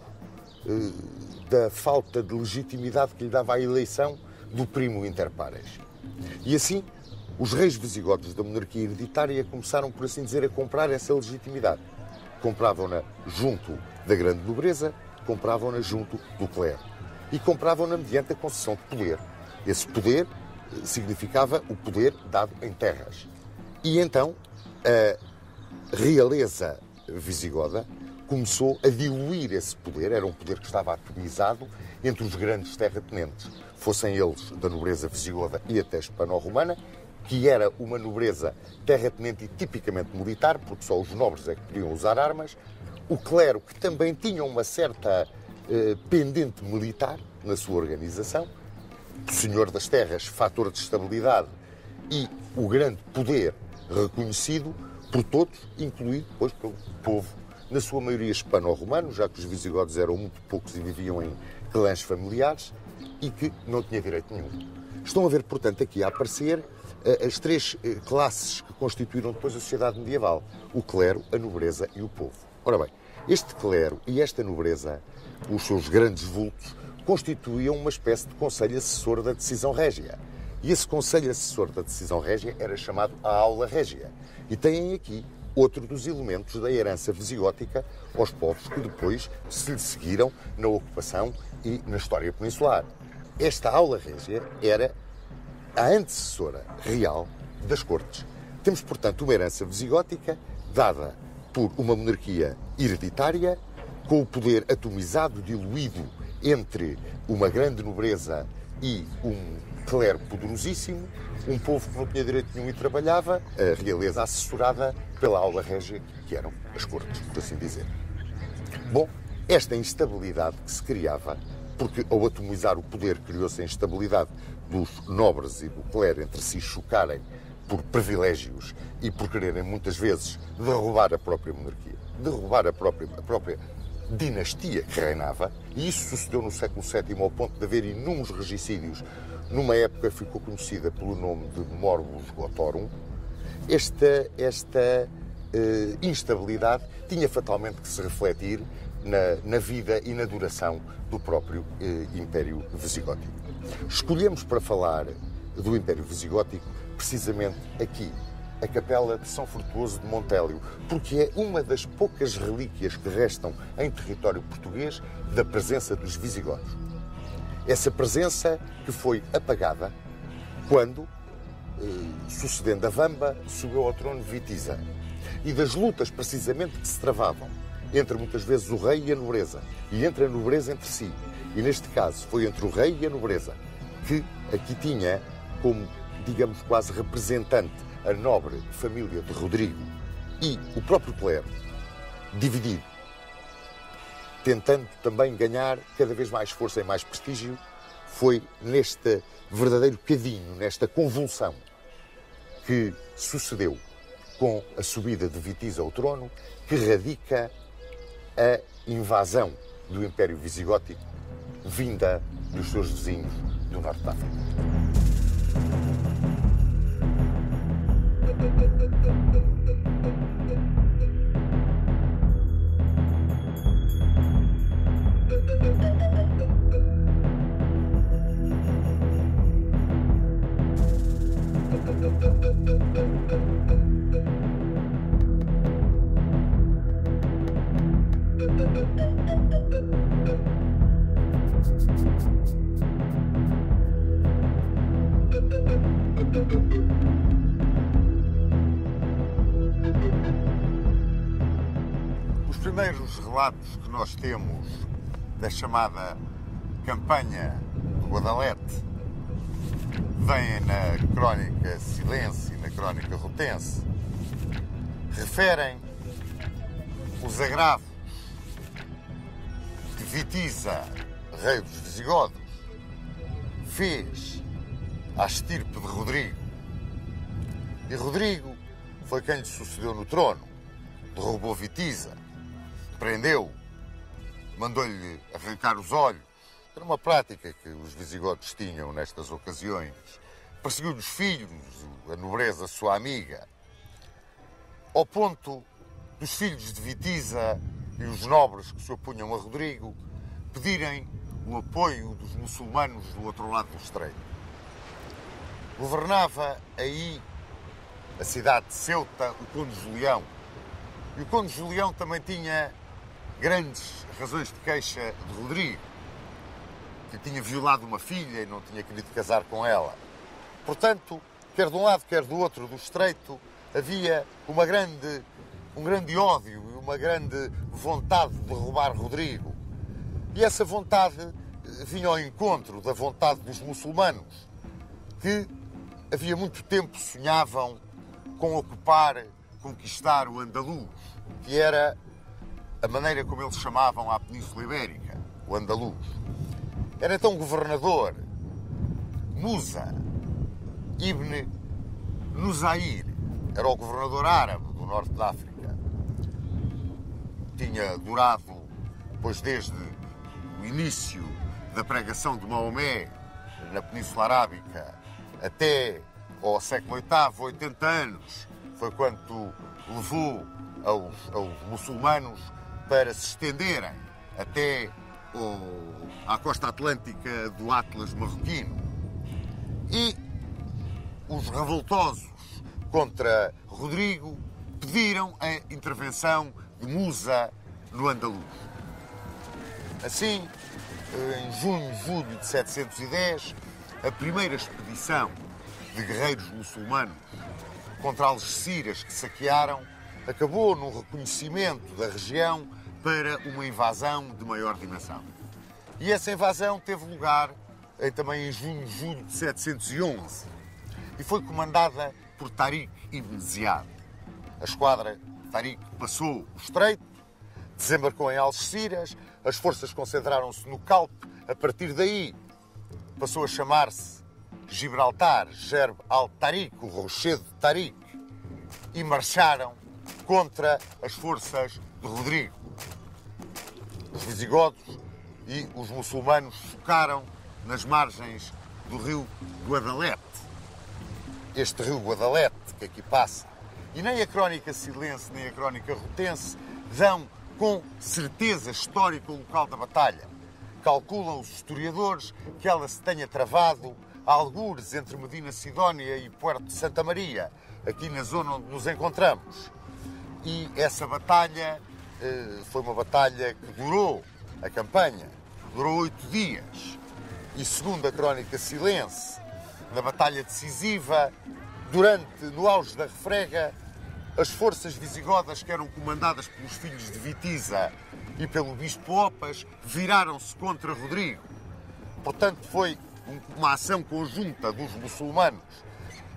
da falta de legitimidade que lhe dava a eleição do primo inter pares. E assim, os reis visigodos da monarquia hereditária começaram, por assim dizer, a comprar essa legitimidade. Compravam-na junto da grande nobreza, compravam-na junto do clero. E compravam-na mediante a concessão de poder. Esse poder significava o poder dado em terras. E então, a realeza visigoda começou a diluir esse poder, era um poder que estava atomizado entre os grandes terratenentes, fossem eles da nobreza visigoda e até hispano-romana, que era uma nobreza terratenente e tipicamente militar, porque só os nobres é que podiam usar armas, o clero, que também tinha uma certa pendente militar na sua organização, o senhor das terras, fator de estabilidade, e o grande poder reconhecido por todos, incluído depois pelo povo, na sua maioria hispano-romano, já que os visigodos eram muito poucos e viviam em clãs familiares, e que não tinha direito nenhum. Estão a ver, portanto, aqui a aparecer as três classes que constituíram depois a sociedade medieval: o clero, a nobreza e o povo. Ora bem, este clero e esta nobreza, os seus grandes vultos, constituíam uma espécie de conselho assessor da decisão régia. E esse conselho assessor da decisão régia era chamado a aula régia. E têm aqui outro dos elementos da herança visigótica aos povos que depois se lhe seguiram na ocupação e na história peninsular. Esta aula régia era a antecessora real das cortes. Temos, portanto, uma herança visigótica dada por uma monarquia hereditária, com o poder atomizado, diluído entre uma grande nobreza e um clero poderosíssimo, um povo que não tinha direito nenhum e trabalhava, a realeza assessorada pela aula régia, que eram as cortes, por assim dizer. Bom, esta instabilidade que se criava, porque ao atomizar o poder criou-se a instabilidade dos nobres e do clero entre si chocarem por privilégios e por quererem muitas vezes derrubar a própria monarquia, derrubar a própria dinastia que reinava, e isso sucedeu no século VII ao ponto de haver inúmeros regicídios, numa época que ficou conhecida pelo nome de Morbus Gotorum. Esta instabilidade tinha fatalmente que se refletir na vida e na duração do próprio Império Visigótico. Escolhemos para falar do Império Visigótico precisamente aqui, a Capela de São Frutuoso de Montélio, porque é uma das poucas relíquias que restam em território português da presença dos visigodos. Essa presença que foi apagada quando, sucedendo a Vamba, subiu ao trono Witiza. E das lutas precisamente que se travavam entre muitas vezes o rei e a nobreza, e entre a nobreza entre si, e neste caso foi entre o rei e a nobreza, que aqui tinha como, digamos, quase representante a nobre família de Rodrigo e o próprio clero, dividido, tentando também ganhar cada vez mais força e mais prestígio. Foi neste verdadeiro cadinho, nesta convulsão que sucedeu com a subida de Witiza ao trono, que radica a invasão do Império Visigótico vinda dos seus vizinhos do norte da África. Os primeiros relatos que nós temos da chamada campanha do Guadalete vêm na crónica Silêncio e na crónica Rotense. Referem os agravos que Witiza, rei dos visigodos, fez à estirpe de Rodrigo. E Rodrigo foi quem lhe sucedeu no trono, derrubou Witiza, prendeu, mandou-lhe arrancar os olhos. Era uma prática que os visigodos tinham nestas ocasiões. Perseguiu os filhos, a nobreza sua amiga, ao ponto dos filhos de Witiza e os nobres que se opunham a Rodrigo pedirem o apoio dos muçulmanos do outro lado do estreito. Governava aí a cidade de Ceuta o conde Julião. E o conde Julião também tinha grandes razões de queixa de Rodrigo, que tinha violado uma filha e não tinha querido casar com ela. Portanto, quer de um lado, quer do outro do estreito, havia um grande ódio e uma grande vontade de derrubar Rodrigo. E essa vontade vinha ao encontro da vontade dos muçulmanos, que havia muito tempo sonhavam com conquistar o Andaluz, que era a maneira como eles chamavam a Península Ibérica, o Andaluz. Era então governador Musa ibn Nusair, era o governador árabe do norte da África. Tinha durado, pois desde o início da pregação de Maomé na Península Arábica até ao século VIII, 80 anos, foi quanto levou aos muçulmanos para se estenderem até à costa atlântica do Atlas marroquino. E os revoltosos contra Rodrigo pediram a intervenção de Musa no Andaluz. Assim, em julho de 710, a primeira expedição de guerreiros muçulmanos contra Algeciras que saquearam acabou no reconhecimento da região para uma invasão de maior dimensão. E essa invasão teve lugar também em julho de 711 e foi comandada por Tariq ibn Ziyad. A esquadra de Tariq passou o estreito, desembarcou em Algeciras, as forças concentraram-se no Calpe. A partir daí passou a chamar-se Gibraltar, Gerb al-Tariq, o rochedo de Tariq, e marcharam contra as forças de Rodrigo. Os visigodos e os muçulmanos focaram nas margens do rio Guadalete. Este rio Guadalete que aqui passa. E nem a crónica silense nem a crónica rotense dão com certeza histórica o local da batalha. Calculam os historiadores que ela se tenha travado a algures entre Medina Sidónia e Puerto de Santa Maria, aqui na zona onde nos encontramos. E essa batalha foi uma batalha que durou, a campanha, durou 8 dias. E segundo a crónica silense, na batalha decisiva, no auge da refrega, as forças visigodas que eram comandadas pelos filhos de Witiza e pelo bispo Opas viraram-se contra Rodrigo. Portanto, foi uma ação conjunta dos muçulmanos,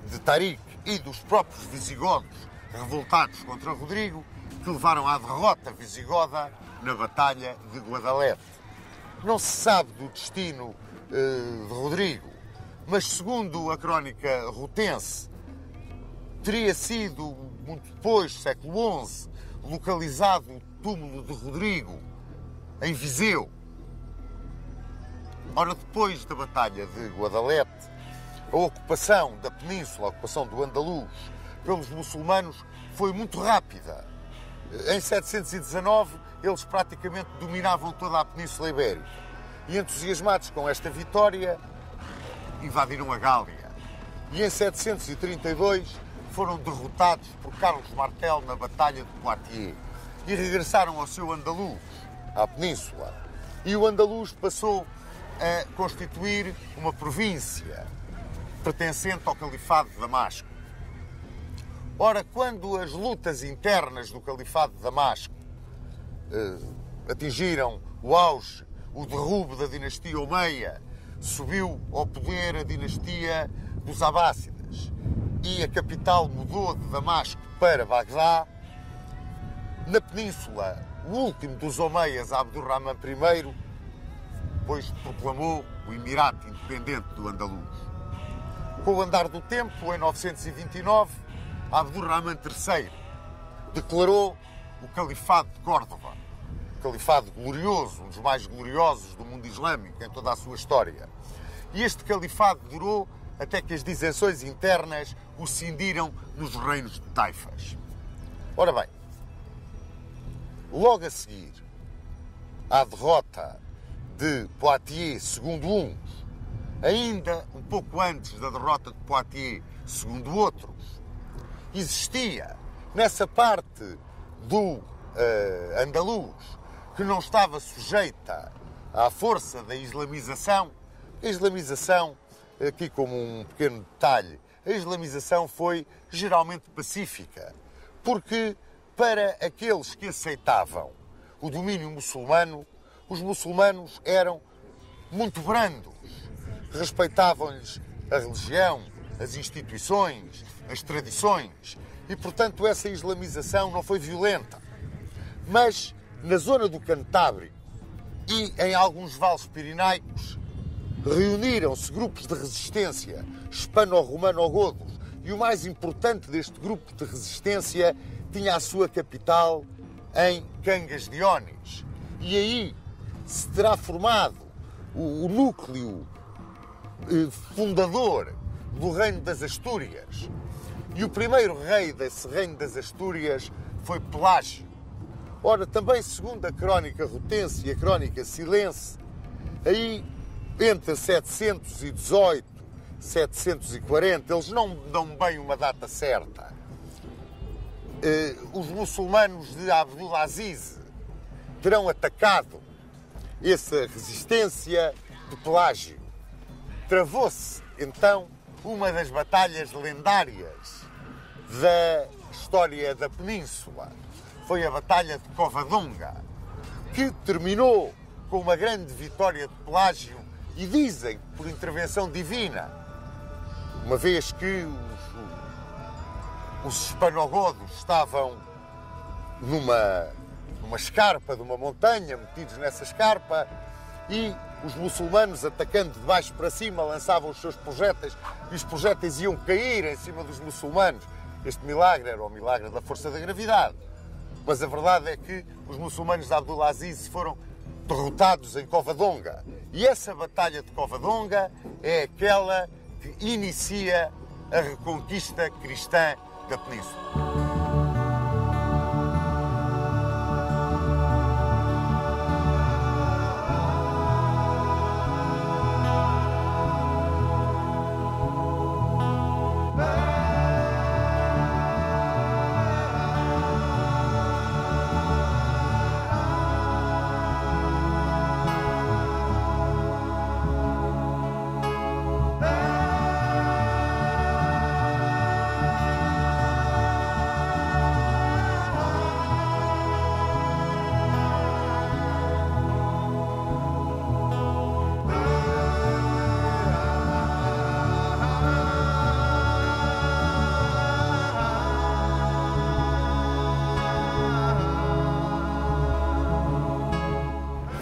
de Tariq e dos próprios visigodos revoltados contra Rodrigo, que levaram à derrota visigoda na Batalha de Guadalete. Não se sabe do destino de Rodrigo, mas segundo a crónica rotense, teria sido, muito depois, século XI, localizado o túmulo de Rodrigo em Viseu. Ora, depois da Batalha de Guadalete, a ocupação da península, a ocupação do Andaluz, pelos muçulmanos foi muito rápida. Em 719, eles praticamente dominavam toda a Península Ibérica. E entusiasmados com esta vitória, invadiram a Gália. E em 732 foram derrotados por Carlos Martel na Batalha de Poitiers e regressaram ao seu Andaluz, à Península. E o Andaluz passou a constituir uma província pertencente ao Califado de Damasco. Ora, quando as lutas internas do Califado de Damasco atingiram o auge, o derrubo da dinastia Omeia, subiu ao poder a dinastia dos Abássidas e a capital mudou de Damasco para Bagdá, na península, o último dos Omeias, Abdur-Rahman I, pois proclamou o Emirato Independente do Andaluz. Com o andar do tempo, em 929, Abdur-Rahman III declarou o Califado de Córdoba, califado glorioso, um dos mais gloriosos do mundo islâmico em toda a sua história. E este califado durou até que as dissensões internas o cindiram nos reinos de taifas. Ora bem, logo a seguir à derrota de Poitiers, segundo uns, ainda um pouco antes da derrota de Poitiers, segundo outros, existia nessa parte do andaluz que não estava sujeita à força da islamização. A islamização, aqui como um pequeno detalhe, a islamização foi geralmente pacífica, porque para aqueles que aceitavam o domínio muçulmano, os muçulmanos eram muito brandos, respeitavam-lhes a religião, as instituições, as tradições, e portanto essa islamização não foi violenta. Mas na zona do Cantábrico e em alguns vales pirinaicos reuniram-se grupos de resistência hispano-romano-godos, e o mais importante deste grupo de resistência tinha a sua capital em Cangas de Onis. E aí se terá formado o núcleo fundador do Reino das Astúrias. E o primeiro rei desse Reino das Astúrias foi Pelágio. Ora, também segundo a crónica rutense e a crónica silense, aí entre 718 e 740, eles não dão bem uma data certa, os muçulmanos de Abdulaziz terão atacado essa resistência de Pelágio. Travou-se, então, uma das batalhas lendárias da história da Península. Foi a Batalha de Covadonga, que terminou com uma grande vitória de Pelágio, e dizem por intervenção divina, uma vez que os hispanogodos estavam numa escarpa de uma montanha, metidos nessa escarpa, e os muçulmanos, atacando de baixo para cima, lançavam os seus projéteis, e os projéteis iam cair em cima dos muçulmanos. Este milagre era o milagre da força da gravidade. Mas a verdade é que os muçulmanos de Abdulaziz foram derrotados em Covadonga. E essa batalha de Covadonga é aquela que inicia a reconquista cristã da Península.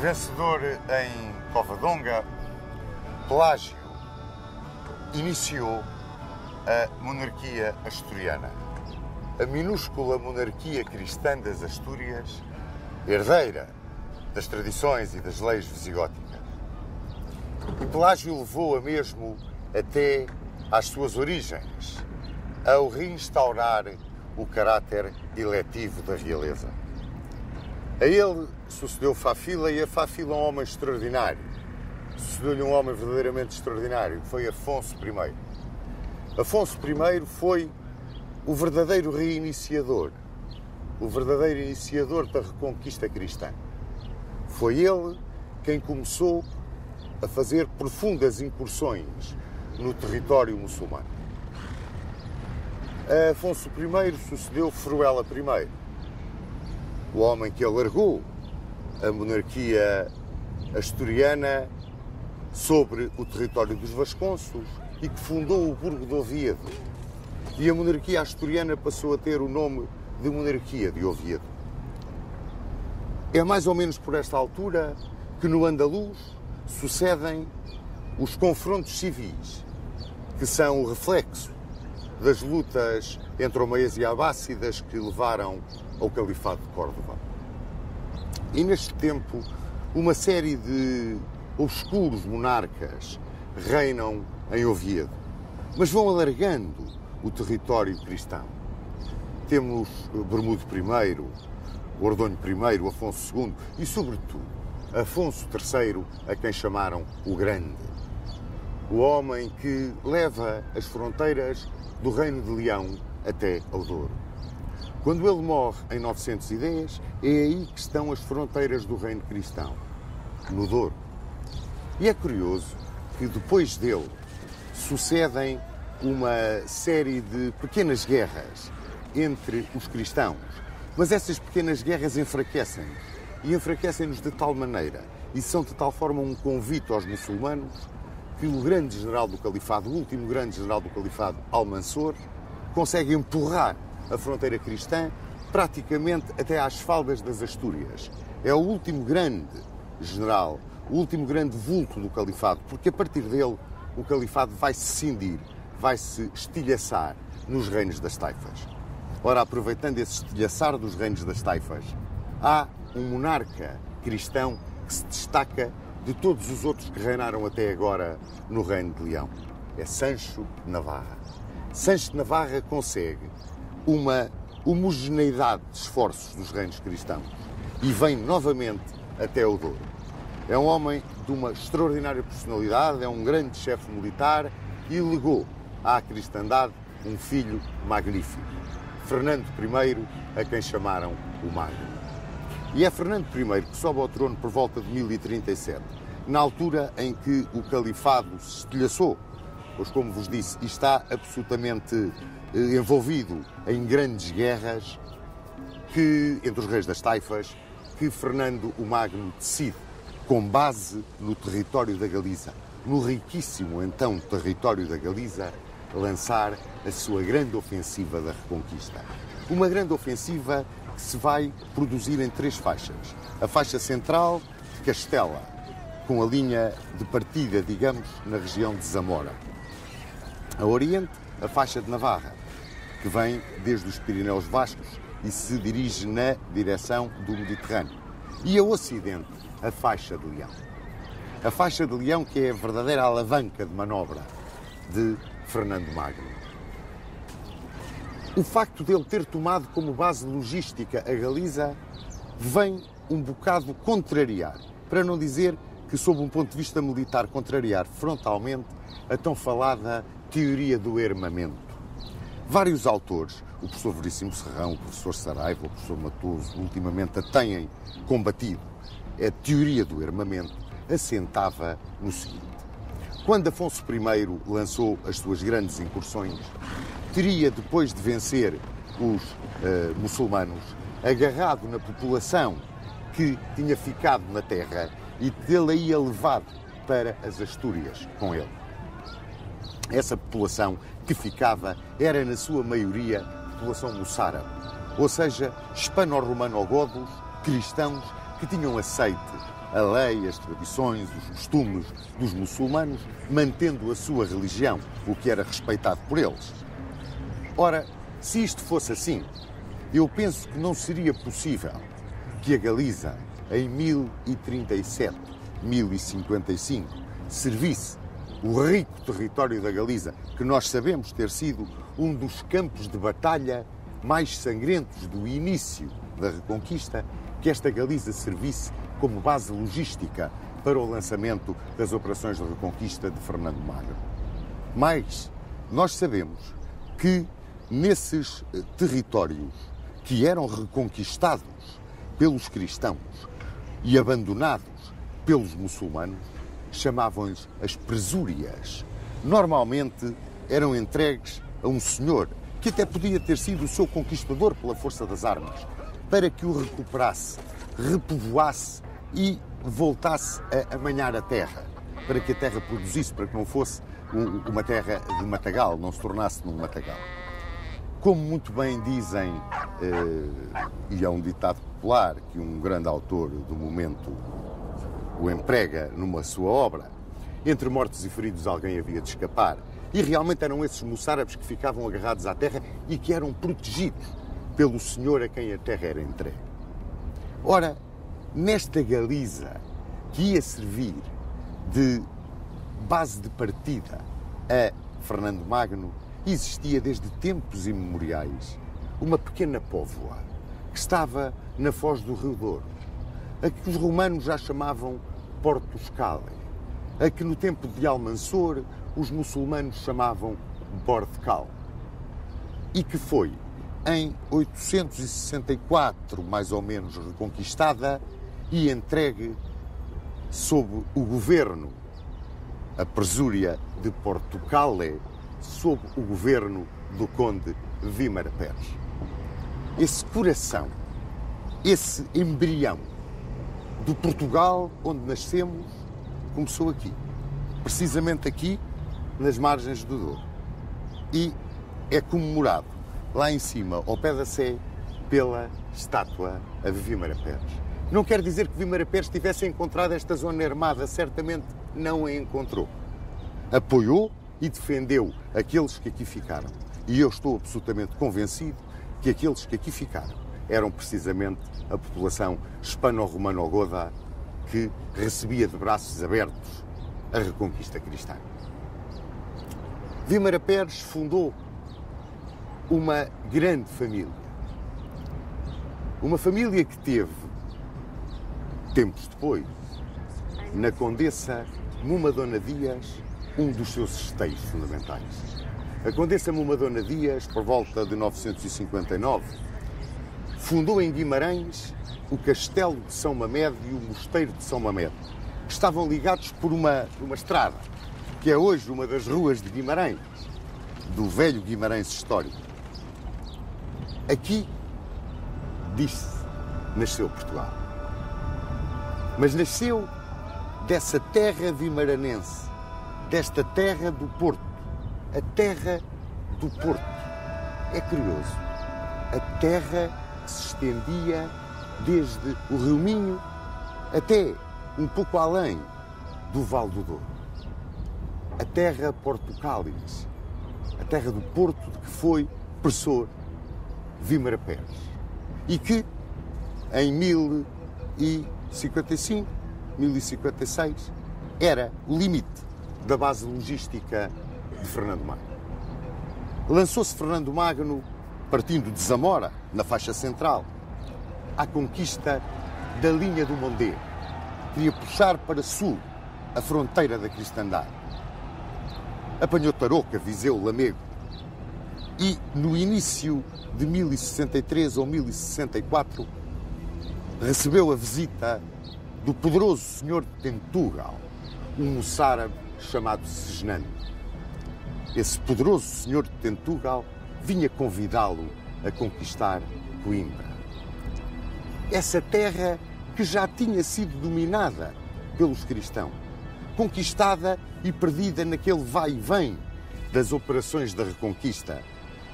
Vencedor em Covadonga, Pelágio iniciou a monarquia asturiana, a minúscula monarquia cristã das Astúrias, herdeira das tradições e das leis visigóticas. E Pelágio levou-a mesmo até às suas origens, ao reinstaurar o caráter eletivo da realeza. A ele sucedeu Fafila, e a Fafila é um homem extraordinário. Sucedeu-lhe um homem verdadeiramente extraordinário, que foi Afonso I. Afonso I foi o verdadeiro reiniciador, o verdadeiro iniciador da reconquista cristã. Foi ele quem começou a fazer profundas incursões no território muçulmano. A Afonso I sucedeu Fruela I, o homem que alargou a monarquia asturiana sobre o território dos Vasconcelos e que fundou o Burgo de Oviedo. E a monarquia asturiana passou a ter o nome de Monarquia de Oviedo. É mais ou menos por esta altura que no andaluz sucedem os confrontos civis, que são o reflexo das lutas entre omeias e abássidas que levaram ao Califado de Córdoba. E neste tempo, uma série de obscuros monarcas reinam em Oviedo, mas vão alargando o território cristão. Temos Bermudo I, Ordonho I, Afonso II e, sobretudo, Afonso III, a quem chamaram o Grande. O homem que leva as fronteiras do Reino de Leão até ao Douro. Quando ele morre em 910, é aí que estão as fronteiras do reino cristão, no Douro. E é curioso que depois dele sucedem uma série de pequenas guerras entre os cristãos, mas essas pequenas guerras enfraquecem-nos, e enfraquecem-nos de tal maneira, e são de tal forma um convite aos muçulmanos, que o grande general do califado, o último grande general do califado, Almansor, consegue empurrar a fronteira cristã praticamente até às faldas das Astúrias. É o último grande general, o último grande vulto do califado, porque a partir dele o califado vai se cindir, vai se estilhaçar nos reinos das taifas. Ora, aproveitando esse estilhaçar dos reinos das taifas, há um monarca cristão que se destaca de todos os outros que reinaram até agora no Reino de Leão. É Sancho de Navarra. Sancho de Navarra consegue uma homogeneidade de esforços dos reinos cristãos e vem novamente até o Douro. É um homem de uma extraordinária personalidade, é um grande chefe militar e legou à cristandade um filho magnífico, Fernando I, a quem chamaram o Magno. E é Fernando I que sobe ao trono por volta de 1037, na altura em que o califado se estilhaçou, pois, como vos disse, está absolutamente envolvido em grandes guerras entre os reis das taifas, que Fernando o Magno decide, com base no território da Galiza, no riquíssimo então território da Galiza, lançar a sua grande ofensiva da Reconquista. Uma grande ofensiva que se vai produzir em 3 faixas. A faixa central de Castela, com a linha de partida, digamos, na região de Zamora. A oriente, a faixa de Navarra, que vem desde os Pirineus Vascos e se dirige na direção do Mediterrâneo. E a ocidente, a faixa de Leão. A faixa de Leão que é a verdadeira alavanca de manobra de Fernando Magno. O facto de ele ter tomado como base logística a Galiza vem um bocado contrariar, para não dizer que, sob um ponto de vista militar, contrariar frontalmente a tão falada teoria do armamento. Vários autores, o professor Veríssimo Serrão, o professor Saraiva, o professor Matoso, ultimamente a têm combatido. A teoria do armamento assentava no seguinte: quando Afonso I lançou as suas grandes incursões, teria, depois de vencer os muçulmanos, agarrado na população que tinha ficado na terra e tê-la ia levado para as Astúrias com ele. Essa população que ficava era, na sua maioria, população moçárabe, ou seja, hispano-romano-godos, cristãos que tinham aceite a lei, as tradições, os costumes dos muçulmanos, mantendo a sua religião, o que era respeitado por eles. Ora, se isto fosse assim, eu penso que não seria possível que a Galiza, em 1037, 1055, servisse o rico território da Galiza, que nós sabemos ter sido um dos campos de batalha mais sangrentos do início da Reconquista, que esta Galiza servisse como base logística para o lançamento das operações de reconquista de Fernando Magno. Mas nós sabemos que nesses territórios que eram reconquistados pelos cristãos e abandonados pelos muçulmanos, chamavam-lhes as presúrias. Normalmente eram entregues a um senhor, que até podia ter sido o seu conquistador pela força das armas, para que o recuperasse, repovoasse e voltasse a amanhar a terra, para que a terra produzisse, para que não fosse uma terra de matagal, não se tornasse num matagal. Como muito bem dizem, e é um ditado popular que um grande autor do momento o emprega numa sua obra, entre mortos e feridos alguém havia de escapar. E realmente eram esses moçárabes que ficavam agarrados à terra e que eram protegidos pelo senhor a quem a terra era entregue. Ora, nesta Galiza, que ia servir de base de partida a Fernando Magno, existia desde tempos imemoriais uma pequena póvoa que estava na foz do Rio Douro, a que os romanos já chamavam Portus Cale, a que no tempo de Almansor os muçulmanos chamavam Bordcal, e que foi em 864, mais ou menos, reconquistada e entregue sob o governo, a presúria de Portugal, sob o governo do conde Vímara Pérez. Esse coração, esse embrião do Portugal onde nascemos, começou aqui, precisamente aqui, nas margens do Douro. E é comemorado lá em cima, ao pé da Sé, pela estátua a Vímara Pérez. Não quer dizer que Vímara Pérez tivesse encontrado esta zona armada, certamente não a encontrou. Apoiou e defendeu aqueles que aqui ficaram. E eu estou absolutamente convencido que aqueles que aqui ficaram eram precisamente a população hispano-romano-goda que recebia de braços abertos a reconquista cristã. Vímara Pérez fundou uma grande família. Uma família que teve, tempos depois, na Condessa Mumadona Dias, um dos seus esteios fundamentais. A Condessa Mumadona Dias, por volta de 959, fundou em Guimarães o Castelo de São Mamed e o Mosteiro de São Mamed, que estavam ligados por uma estrada, que é hoje uma das ruas de Guimarães, do velho Guimarães histórico. Aqui, diz-se, nasceu Portugal. Mas nasceu dessa terra vimaranense, desta terra do Porto, a terra do Porto. É curioso, a terra que se estendia desde o Rio Minho até um pouco além do Vale do Douro. A terra Portucalis, a terra do Porto de que foi professor Vímara Pérez e que em 1055, 1056 era o limite da base logística de Fernando Magno. Lançou-se Fernando Magno, partindo de Zamora, na faixa central, à conquista da linha do Mondego. Queria puxar para sul a fronteira da cristandade. Apanhou Tarouca, Viseu, Lamego e, no início de 1063 ou 1064, recebeu a visita do poderoso senhor de Tentugal, um moçárabe chamado Segenano. Esse poderoso senhor de Tentugal vinha convidá-lo a conquistar Coimbra. Essa terra que já tinha sido dominada pelos cristãos, conquistada e perdida naquele vai e vem das operações da Reconquista,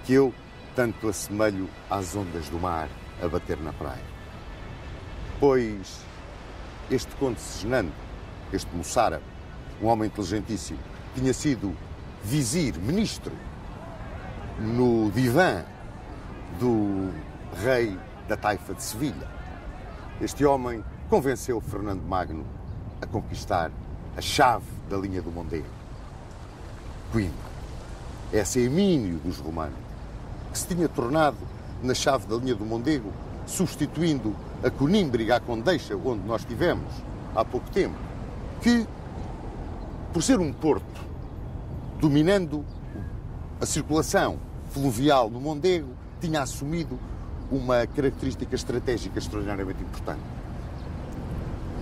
que eu tanto assemelho às ondas do mar a bater na praia. Pois este conde Segenano, este moçárabe, um homem inteligentíssimo, tinha sido vizir, ministro, no divã do rei da taifa de Sevilha. Este homem convenceu Fernando Magno a conquistar a chave da linha do Mondego, Coimbra. Esse emínio dos romanos, que se tinha tornado na chave da linha do Mondego, substituindo a Conímbriga, a Condeixa, onde nós estivemos há pouco tempo, que, por ser um porto, dominando a circulação fluvial no Mondego, tinha assumido uma característica estratégica extraordinariamente importante.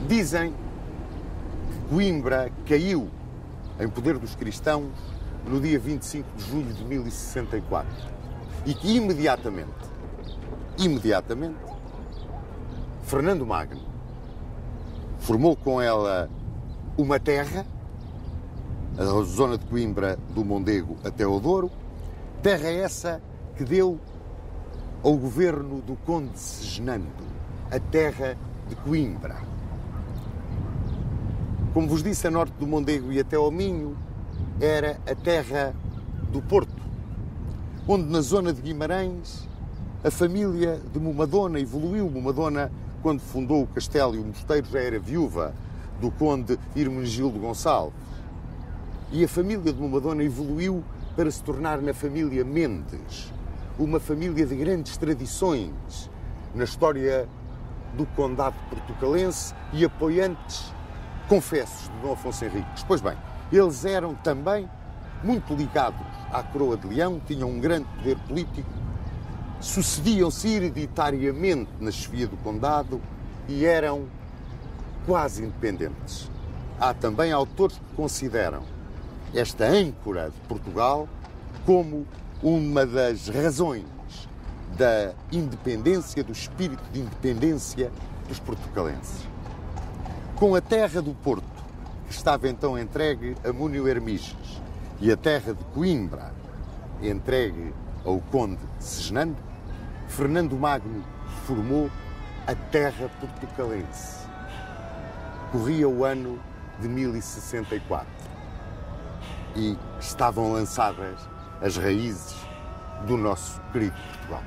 Dizem que Coimbra caiu em poder dos cristãos no dia 25 de julho de 1064 e que imediatamente, Fernando Magno formou com ela uma terra, a zona de Coimbra do Mondego até ao Douro, terra essa que deu ao governo do conde Segenando, a terra de Coimbra. Como vos disse, a norte do Mondego e até ao Minho era a terra do Porto, onde na zona de Guimarães A família de Momadona evoluiu. Momadona, quando fundou o castelo e o mosteiro, já era viúva do conde Hermenegildo Gonçalves. E a família de Momadona evoluiu para se tornar na família Mendes, uma família de grandes tradições na história do condado portucalense e apoiantes confessos de Dom Afonso Henriques. Pois bem, eles eram também muito ligados à coroa de Leão, tinham um grande poder político, sucediam-se hereditariamente na chefia do condado e eram quase independentes. Há também autores que consideram esta âncora de Portugal como uma das razões da independência, do espírito de independência dos portucalenses. Com a terra do Porto, que estava então entregue a Múnio Hermiges, e a terra de Coimbra, entregue ao conde Segisnando, Fernando Magno formou a terra portucalense. Corria o ano de 1064 e estavam lançadas as raízes do nosso querido Portugal.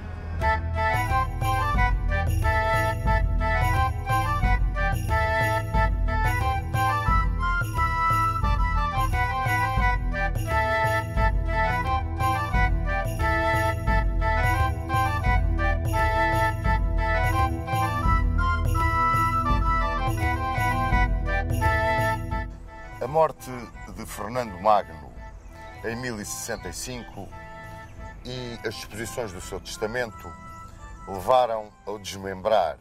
A morte de Fernando Magno em 1065 e as disposições do seu testamento levaram ao desmembrar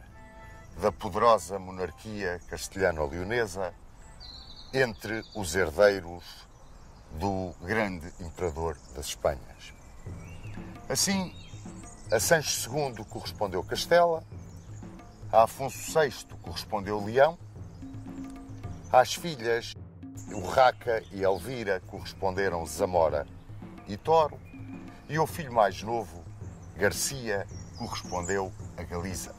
da poderosa monarquia castelhano-leonesa entre os herdeiros do grande imperador das Espanhas. Assim, a Sancho II correspondeu Castela, a Afonso VI correspondeu Leão, às filhas Urraca e Elvira corresponderam Zamora e Toro, e ao filho mais novo, Garcia, correspondeu a Galiza.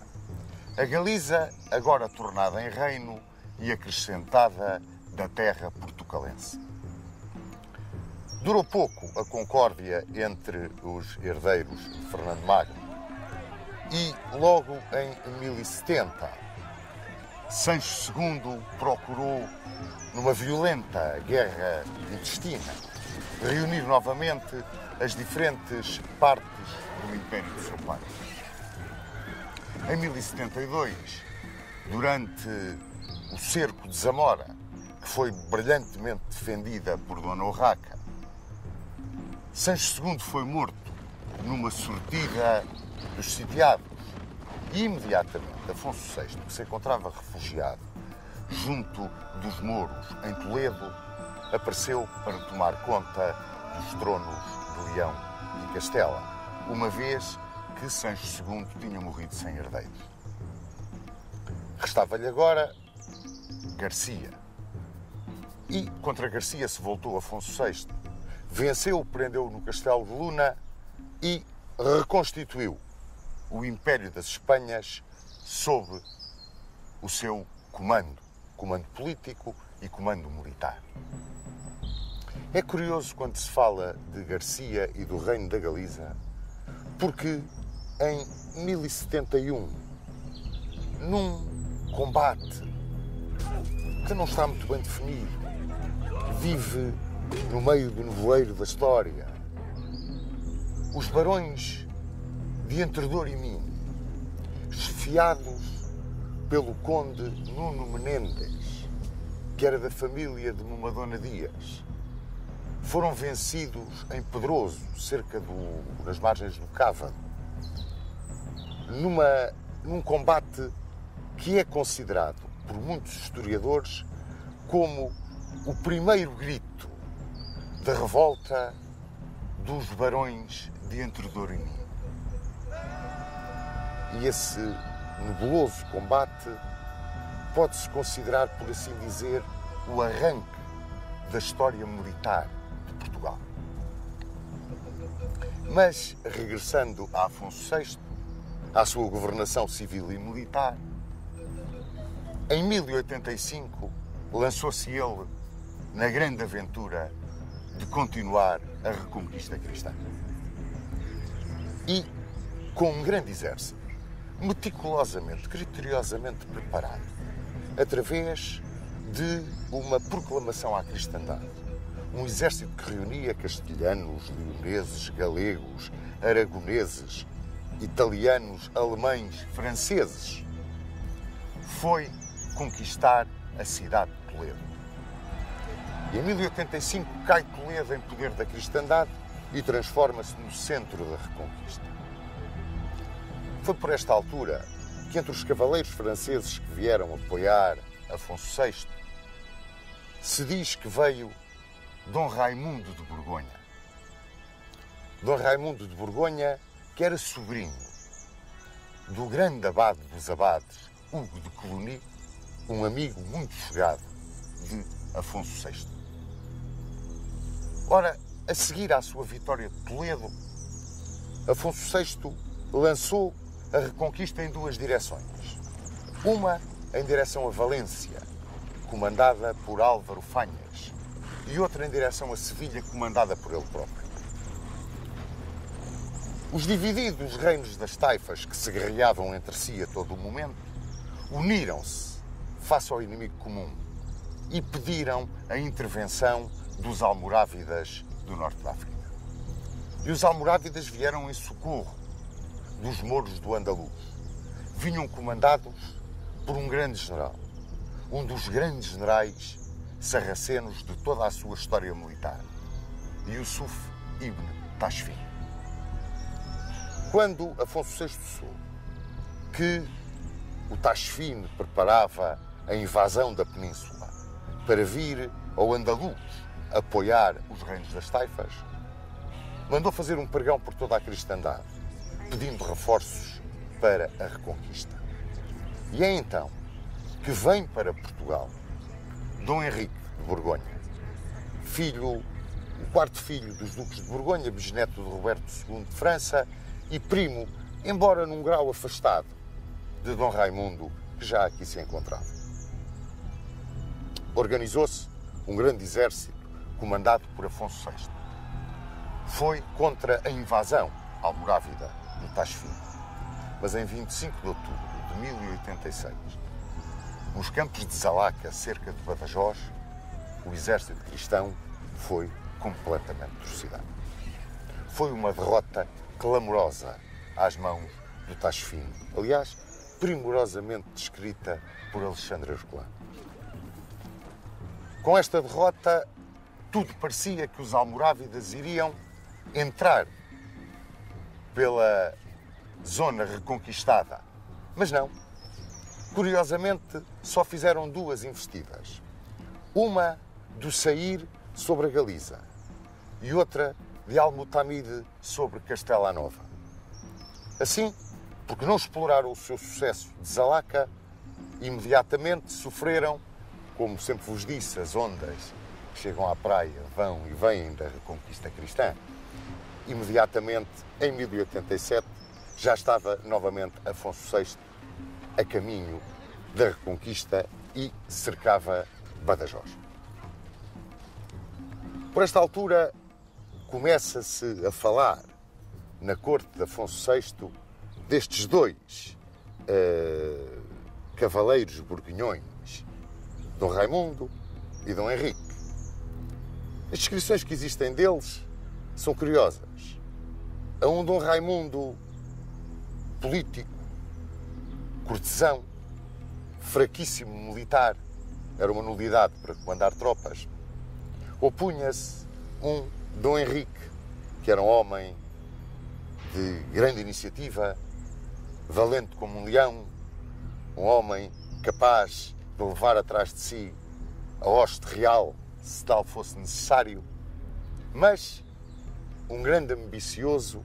A Galiza, agora tornada em reino e acrescentada da terra portucalense. Durou pouco a concórdia entre os herdeiros de Fernando Magno e, logo em 1070, Sancho II procurou, numa violenta guerra intestina, reunir novamente as diferentes partes do império do seu pai. Em 1072, durante o cerco de Zamora, que foi brilhantemente defendida por Dona Urraca, Sancho II foi morto numa sortida dos sitiados e imediatamente Afonso VI, que se encontrava refugiado junto dos mouros em Toledo, apareceu para tomar conta dos tronos de Leão e Castela, uma vez que Sancho II tinha morrido sem herdeiros. Restava-lhe agora Garcia. E contra Garcia se voltou Afonso VI. Venceu, prendeu-o no Castelo de Luna e reconstituiu o Império das Espanhas sob o seu comando político e comando militar. É curioso quando se fala de Garcia e do reino da Galiza, porque em 1071, num combate que não está muito bem definido, vive no meio do nevoeiro da história, os barões de Entredor e Minho, chefiados pelo conde Nuno Menendez, que era da família de Momadona Dias, foram vencidos em Pedroso, nas margens do Cávado, num combate que é considerado por muitos historiadores como o primeiro grito da revolta dos barões de Entredor e Minho. E esse nebuloso combate pode-se considerar, por assim dizer, o arranque da história militar de Portugal. Mas, regressando a Afonso VI, à sua governação civil e militar, em 1085 lançou-se ele na grande aventura de continuar a reconquista cristã. E com um grande exército, meticulosamente, criteriosamente preparado, através de uma proclamação à cristandade. Um exército que reunia castelhanos, leoneses, galegos, aragoneses, italianos, alemães, franceses, foi conquistar a cidade de Toledo. E em 1085 cai Toledo em poder da cristandade e transforma-se no centro da Reconquista. Foi por esta altura que entre os cavaleiros franceses que vieram apoiar Afonso VI, se diz que veio Dom Raimundo de Borgonha. Dom Raimundo de Borgonha, que era sobrinho do grande abade dos abades, Hugo de Cluny, um amigo muito chegado de Afonso VI. Ora, a seguir à sua vitória de Toledo, Afonso VI lançou a Reconquista em duas direções. Uma em direção a Valência, comandada por Álvaro Fanhas, e outra em direção a Sevilha, comandada por ele próprio. Os divididos reinos das taifas, que se guerreavam entre si a todo o momento, uniram-se face ao inimigo comum e pediram a intervenção dos almorávidas do norte da África. E os almorávidas vieram em socorro dos mouros do Andaluz. Vinham comandados por um grande general, um dos grandes generais sarracenos de toda a sua história militar, Yusuf ibn Tashfin. Quando Afonso VI soube que o Tashfin preparava a invasão da península para vir ao Andaluz apoiar os reinos das taifas, mandou fazer um pregão por toda a cristandade, pedindo reforços para a Reconquista. E é então que vem para Portugal Dom Henrique de Borgonha, o quarto filho dos duques de Borgonha, bisneto de Roberto II de França e primo, embora num grau afastado, de Dom Raimundo, que já aqui se encontrava. Organizou-se um grande exército comandado por Afonso VI. Foi contra a invasão almorávida do Tashfin. Mas em 25 de outubro de 1086, nos campos de Zalaca, cerca de Badajoz, o exército cristão foi completamente trucidado. Foi uma derrota clamorosa às mãos do Tashfin. Aliás, primorosamente descrita por Alexandre Herculano. Com esta derrota, tudo parecia que os almorávidas iriam entrar pela zona reconquistada. Mas não. Curiosamente, só fizeram duas investidas. Uma do Sair sobre a Galiza e outra de Almutamide sobre Castela Nova. Assim, porque não exploraram o seu sucesso de Zalaca, imediatamente sofreram, como sempre vos disse, as ondas que chegam à praia, vão e vêm da Reconquista cristã. Imediatamente, em 1087, já estava novamente Afonso VI a caminho da Reconquista e cercava Badajoz. Por esta altura, começa-se a falar na corte de Afonso VI destes dois cavaleiros borgonhões, Dom Raimundo e Dom Henrique. As descrições que existem deles são curiosas. A um Dom Raimundo político, cortesão, fraquíssimo militar, era uma nulidade para comandar tropas, opunha-se um Dom Henrique, que era um homem de grande iniciativa, valente como um leão, um homem capaz de levar atrás de si a hoste real, se tal fosse necessário, mas um grande ambicioso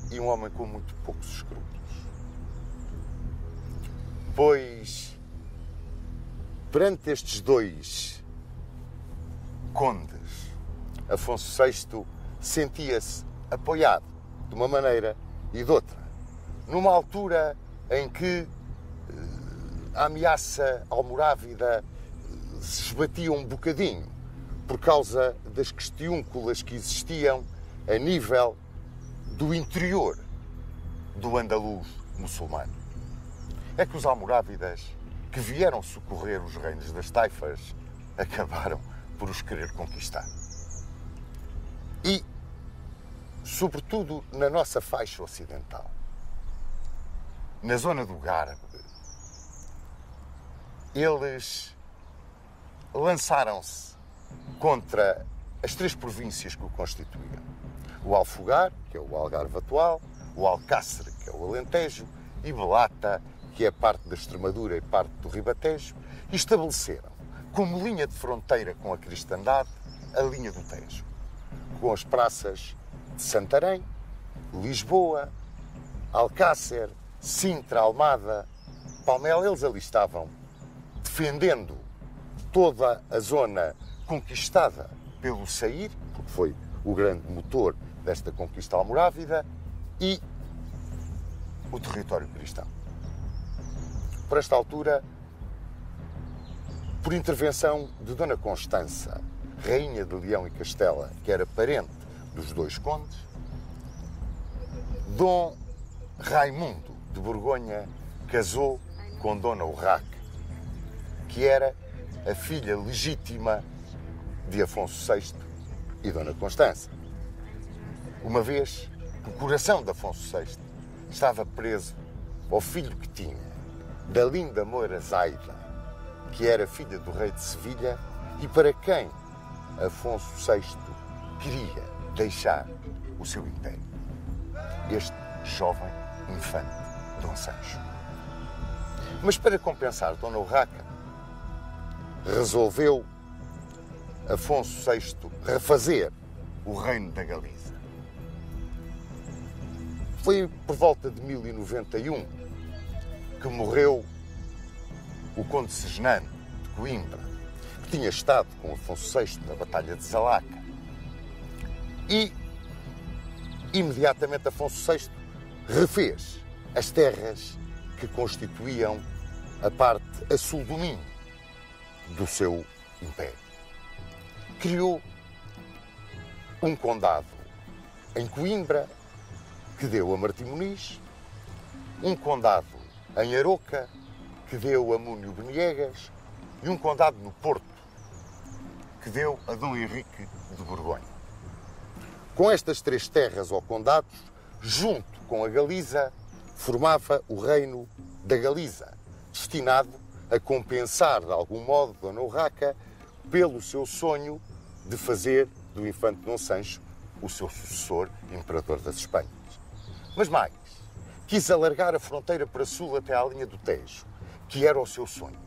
e um homem com muito poucos escrúpulos. Pois, perante estes dois condes, Afonso VI sentia-se apoiado de uma maneira e de outra, numa altura em que a ameaça almorávida se esbatia um bocadinho por causa das questiúnculas que existiam a nível do interior do andaluz muçulmano é que os almorávidas, que vieram socorrer os reinos das taifas, acabaram por os querer conquistar. E, sobretudo na nossa faixa ocidental, na zona do Garbe, eles lançaram-se contra as três províncias que o constituíam. O Alfogar, que é o Algarve atual, o Alcácer, que é o Alentejo, e Belata, que é parte da Extremadura e parte do Ribatejo, e estabeleceram como linha de fronteira com a cristandade a linha do Tejo, com as praças de Santarém, Lisboa, Alcácer, Sintra, Almada, Palmela. Eles ali estavam defendendo toda a zona conquistada pelo Sair, porque foi o grande motor desta conquista almorávida, e o território cristão. Por esta altura, por intervenção de Dona Constança, rainha de Leão e Castela, que era parente dos dois condes, Dom Raimundo de Borgonha casou com Dona Urraca, que era a filha legítima de Afonso VI e Dona Constança. Uma vez que o coração de Afonso VI estava preso ao filho que tinha da linda Moura Zaida, que era filha do rei de Sevilha e para quem Afonso VI queria deixar o seu império. Este jovem infante Dom Sancho. Mas para compensar Dona Urraca, resolveu Afonso VI refazer o reino da Galiza. Foi por volta de 1091 que morreu o conde Segenano de Coimbra, que tinha estado com Afonso VI na Batalha de Zalaca. E, imediatamente, Afonso VI refez as terras que constituíam a parte a sul do Minho do seu império. Criou um condado em Coimbra, que deu a Martim Muniz, um condado em Aroca, que deu a Múnio Beniegas, e um condado no Porto, que deu a Dom Henrique de Borgonha. Com estas três terras ou condados, junto com a Galiza, formava o reino da Galiza, destinado a compensar, de algum modo, Dona Urraca pelo seu sonho de fazer do infante Dom Sancho o seu sucessor, imperador das Espanhas. Mas mais, quis alargar a fronteira para sul até à linha do Tejo, que era o seu sonho.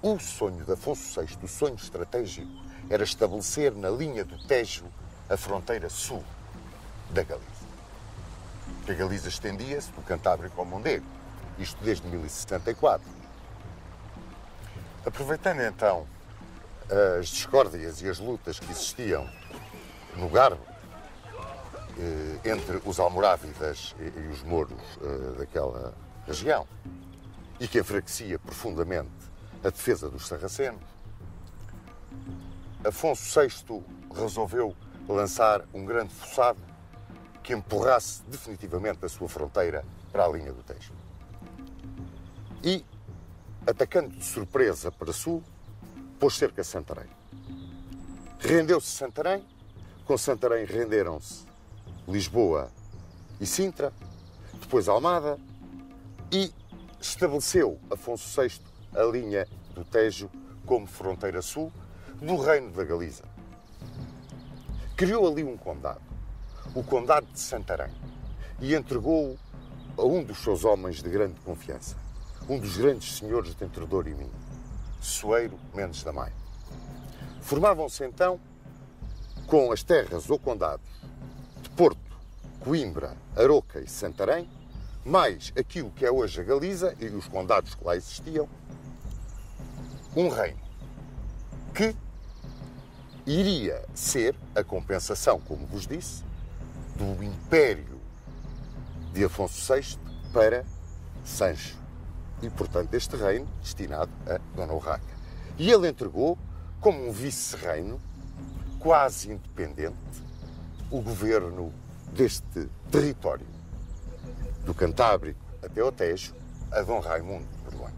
O sonho de Afonso VI, o sonho estratégico, era estabelecer na linha do Tejo a fronteira sul da Galiza. A Galiza estendia-se do Cantábrico ao Mondego, isto desde 1074. Aproveitando então as discórdias e as lutas que existiam no Garbe, entre os almorávidas e os mouros daquela região, e que enfraquecia profundamente a defesa dos sarracenos, Afonso VI resolveu lançar um grande fossado que empurrasse definitivamente a sua fronteira para a linha do Tejo. E, atacando de surpresa para sul, pôs cerca a Santarém. Rendeu-se Santarém, com Santarém renderam-se Lisboa e Sintra, depois Almada, e estabeleceu Afonso VI a linha do Tejo como fronteira sul do reino da Galiza. Criou ali um condado, o condado de Santarém, e entregou-o a um dos seus homens de grande confiança, um dos grandes senhores de Entre Douro e Minho, Soeiro Mendes da Maia. Formavam-se então, com as terras ou condados de Porto, Coimbra, Aroca e Santarém, mais aquilo que é hoje a Galiza e os condados que lá existiam, um reino que iria ser a compensação, como vos disse, do império de Afonso VI para Sancho. E, portanto, este reino destinado a Dona Urraca. E ele entregou, como um vice-reino, quase independente, o governo deste território. do Cantábrico até ao Tejo, a Dom Raimundo de Borgonha.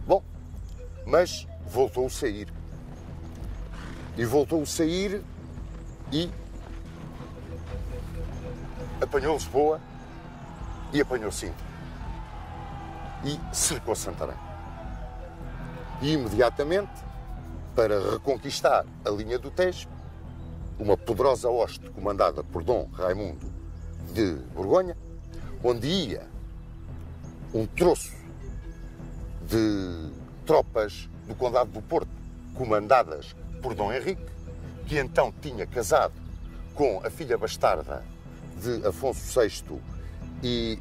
Bom, mas voltou a sair. E voltou a sair e apanhou Lisboa e apanhou Sintra. E cercou Santarém. E imediatamente, para reconquistar a linha do Tejo, uma poderosa hoste comandada por Dom Raimundo de Borgonha, onde ia um troço de tropas do Condado do Porto, comandadas por Dom Henrique, que então tinha casado com a filha bastarda de Afonso VI e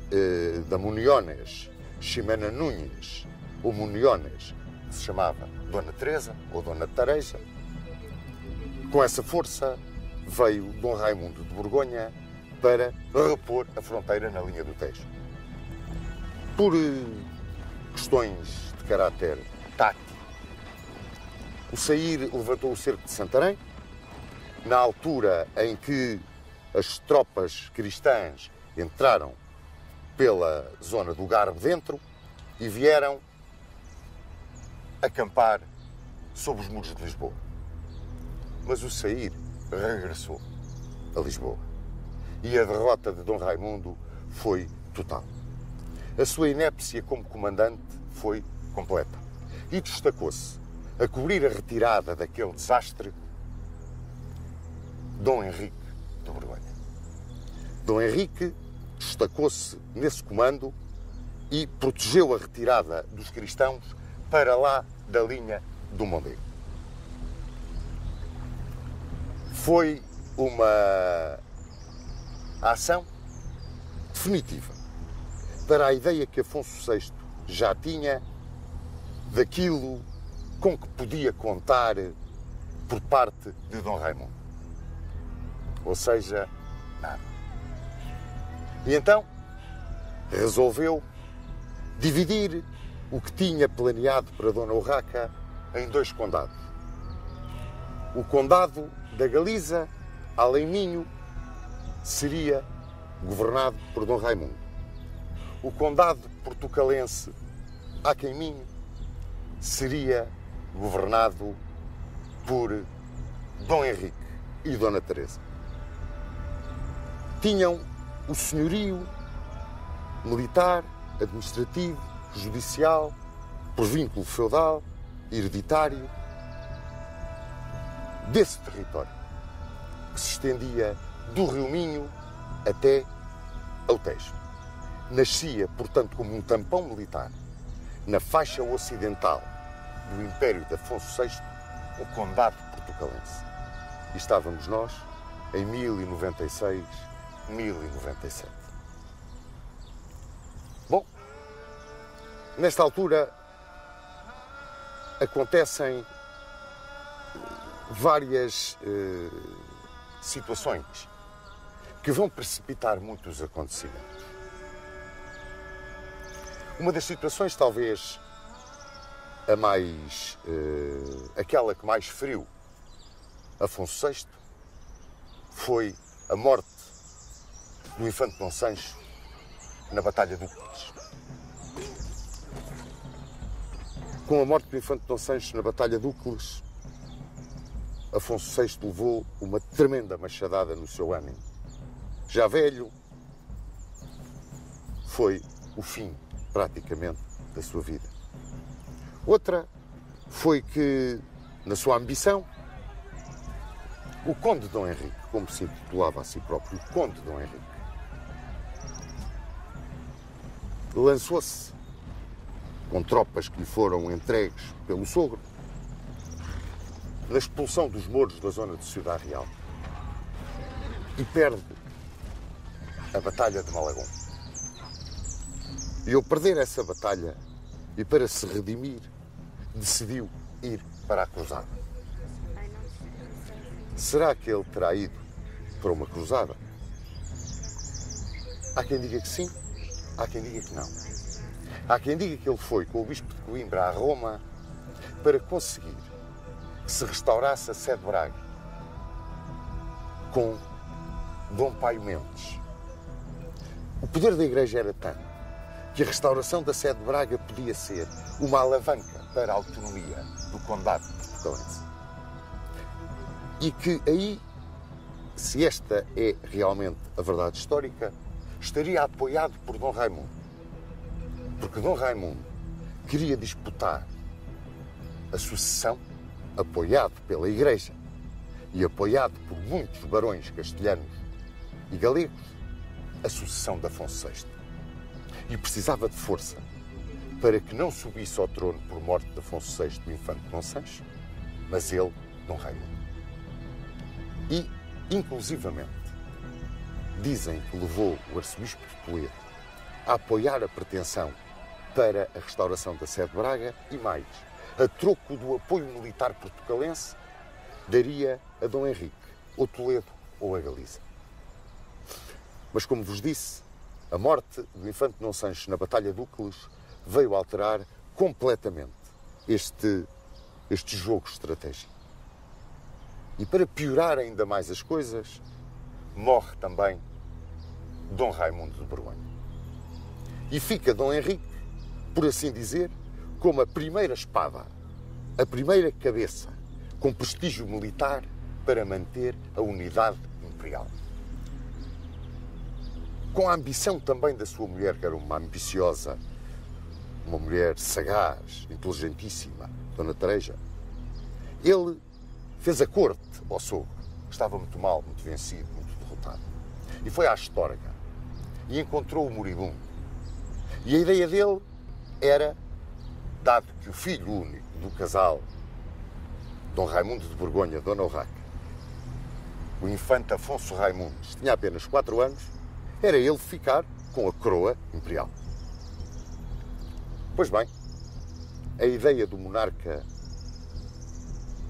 da Muniones, Ximena Núñez, ou Muniones, que se chamava Dona Teresa ou Dona Tareja. Com essa força veio Dom Raimundo de Borgonha para repor a fronteira na linha do Tejo. Por questões de caráter tático, o sair levantou o cerco de Santarém, na altura em que as tropas cristãs entraram pela zona do Garbo dentro e vieram acampar sob os muros de Lisboa. Mas o sair regressou a Lisboa. E a derrota de Dom Raimundo foi total. A sua inépcia como comandante foi completa. E destacou-se, a cobrir a retirada daquele desastre, Dom Henrique de Borgonha. Dom Henrique destacou-se nesse comando e protegeu a retirada dos cristãos para lá da linha do Mondego. Foi uma ação definitiva para a ideia que Afonso VI já tinha daquilo com que podia contar por parte de Dom Raimundo. Ou seja, nada. E então resolveu dividir o que tinha planeado para Dona Urraca em 2 condados. O condado da Galiza, além Minho, seria governado por Dom Raimundo. O condado portucalense, Aquém Minho, seria governado por Dom Henrique e Dona Teresa. Tinham o senhorio militar, administrativo, judicial, por vínculo feudal, hereditário, desse território, que se estendia do Rio Minho até ao Tejo. Nascia, portanto, como um tampão militar na faixa ocidental do Império de Afonso VI, o Condado Portucalense. E estávamos nós em 1096, 1097. Bom, nesta altura acontecem várias situações que vão precipitar muitos acontecimentos. Uma das situações, talvez a mais, aquela que mais feriu Afonso VI, foi a morte do infante Dom Sancho na Batalha de Úcledes. Com a morte do infante Dom Sancho na Batalha de Úcledes, Afonso VI levou uma tremenda machadada no seu ânimo. Já velho, foi o fim, praticamente, da sua vida. Outra foi que, na sua ambição, o Conde Dom Henrique, como se intitulava a si próprio, o Conde Dom Henrique, lançou-se com tropas que lhe foram entregues pelo sogro na expulsão dos mouros da zona de Ciudad Real e perde a Batalha de Malagón. E ao perder essa batalha e para se redimir, decidiu ir para a cruzada. Será que ele terá ido para uma cruzada? Há quem diga que sim, há quem diga que não. Há quem diga que ele foi com o bispo de Coimbra a Roma para conseguir que se restaurasse a sede de Braga com Dom Paio Mendes, poder da Igreja era tanto que a restauração da sede de Braga podia ser uma alavanca para a autonomia do Condado portucalense. E que aí, se esta é realmente a verdade histórica, estaria apoiado por Dom Raimundo. Porque Dom Raimundo queria disputar a sucessão, apoiado pela Igreja e apoiado por muitos barões castelhanos e galegos, a sucessão de Afonso VI. E precisava de força para que não subisse ao trono por morte de Afonso VI, o infante Dom Sancho, mas ele, Dom Raimundo. E, inclusivamente, dizem que levou o arcebispo de Toledo a apoiar a pretensão para a restauração da sede de Braga e mais, a troco do apoio militar portucalense, daria a Dom Henrique, ou Toledo, ou a Galiza. Mas, como vos disse, a morte do infante Dom Sancho na Batalha de Úqueles veio alterar completamente este jogo estratégico. E para piorar ainda mais as coisas, morre também Dom Raimundo de Borgonha. E fica Dom Henrique, por assim dizer, como a primeira espada, a primeira cabeça com prestígio militar para manter a unidade imperial. Com a ambição também da sua mulher, que era uma ambiciosa, uma mulher sagaz, inteligentíssima, Dona Tareja, ele fez a corte ao sogro. Estava muito mal, muito vencido, muito derrotado. E foi à Astorga e encontrou o moribundo. E a ideia dele era, dado que o filho único do casal Dom Raimundo de Borgonha, Dona Urraca, o infante Afonso Raimundes, tinha apenas 4 anos, era ele ficar com a coroa imperial. Pois bem, a ideia do monarca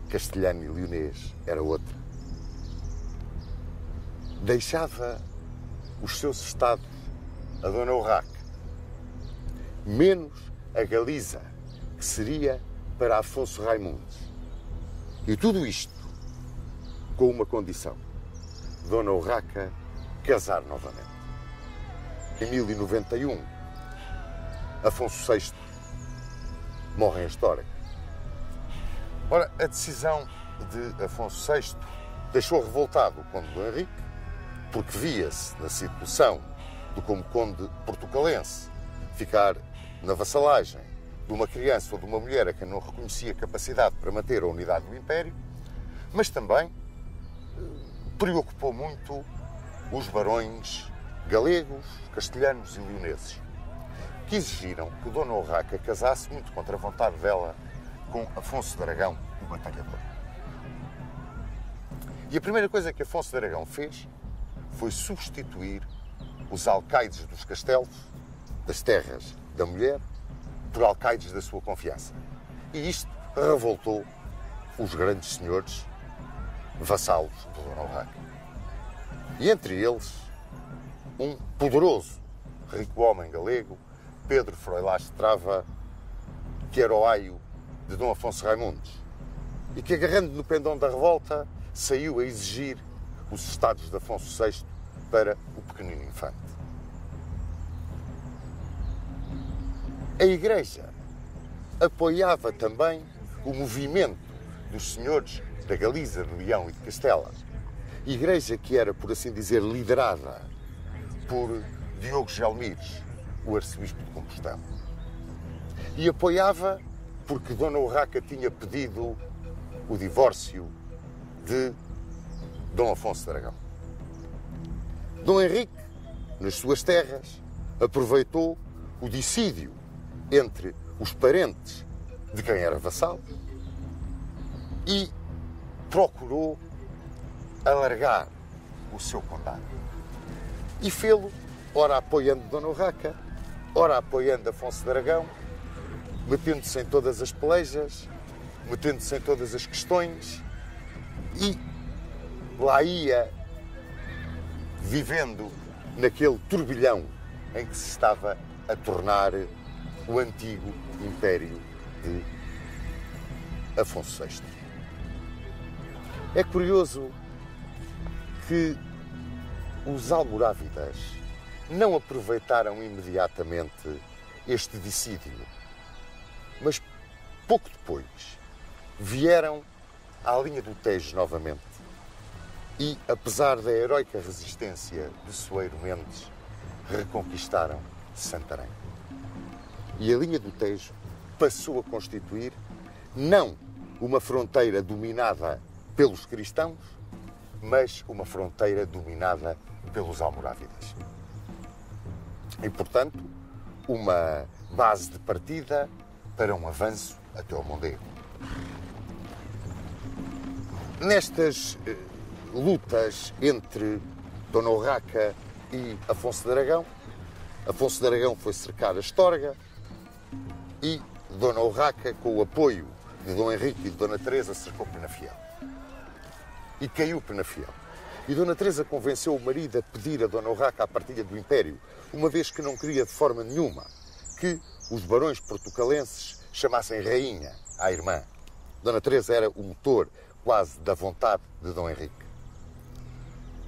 castelhano e leonês era outra. Deixava os seus estados a Dona Urraca, menos a Galiza, que seria para Afonso Raimundes. E tudo isto com uma condição: Dona Urraca casar novamente. Em 1091, Afonso VI morre em Astorga. Ora, a decisão de Afonso VI deixou revoltado o conde do Henrique, porque via-se na situação do como conde portucalense ficar na vassalagem de uma criança ou de uma mulher a quem não reconhecia capacidade para manter a unidade do Império, mas também preocupou muito os barões galegos, castelhanos e leoneses, que exigiram que Dona Urraca casasse, muito contra a vontade dela, com Afonso de Aragão, o batalhador. E a primeira coisa que Afonso de Aragão fez foi substituir os alcaides dos castelos, das terras da mulher, por alcaides da sua confiança. E isto revoltou os grandes senhores vassalos de Dona Urraca. E entre eles, um poderoso, rico homem galego, Pedro Froilás de Trava, que era o aio de Dom Afonso Raimundes, e que, agarrando no pendão da revolta, saiu a exigir os estados de Afonso VI para o pequenino infante. A Igreja apoiava também o movimento dos senhores da Galiza, de Leão e de Castela. Igreja que era, por assim dizer, liderada por Diogo Gelmires, o arcebispo de Compostela. E apoiava porque Dona Urraca tinha pedido o divórcio de Dom Afonso de Aragão. Dom Henrique, nas suas terras, aproveitou o dissídio entre os parentes de quem era vassalo e procurou alargar o seu condado. E fê-lo, ora apoiando Dona Urraca, ora apoiando Afonso de Aragão, metendo-se em todas as pelejas, metendo-se em todas as questões, e lá ia vivendo naquele turbilhão em que se estava a tornar o antigo Império de Afonso VI. É curioso que os almorávidas não aproveitaram imediatamente este dissídio, mas pouco depois vieram à linha do Tejo novamente e, apesar da heroica resistência de Soeiro Mendes, reconquistaram Santarém. E a linha do Tejo passou a constituir não uma fronteira dominada pelos cristãos, mas uma fronteira dominada pelos almorávidas. E, portanto, uma base de partida para um avanço até ao Mondego. Nestas lutas entre Dona Urraca e Afonso de Aragão, Afonso de Aragão foi cercar Astorga e Dona Urraca, com o apoio de Dom Henrique e de Dona Teresa, cercou Penafiel. E caiu Penafiel. E Dona Teresa convenceu o marido a pedir a Dona Urraca a partilha do Império, uma vez que não queria de forma nenhuma que os barões portucalenses chamassem rainha à irmã. Dona Teresa era o motor quase da vontade de Dom Henrique.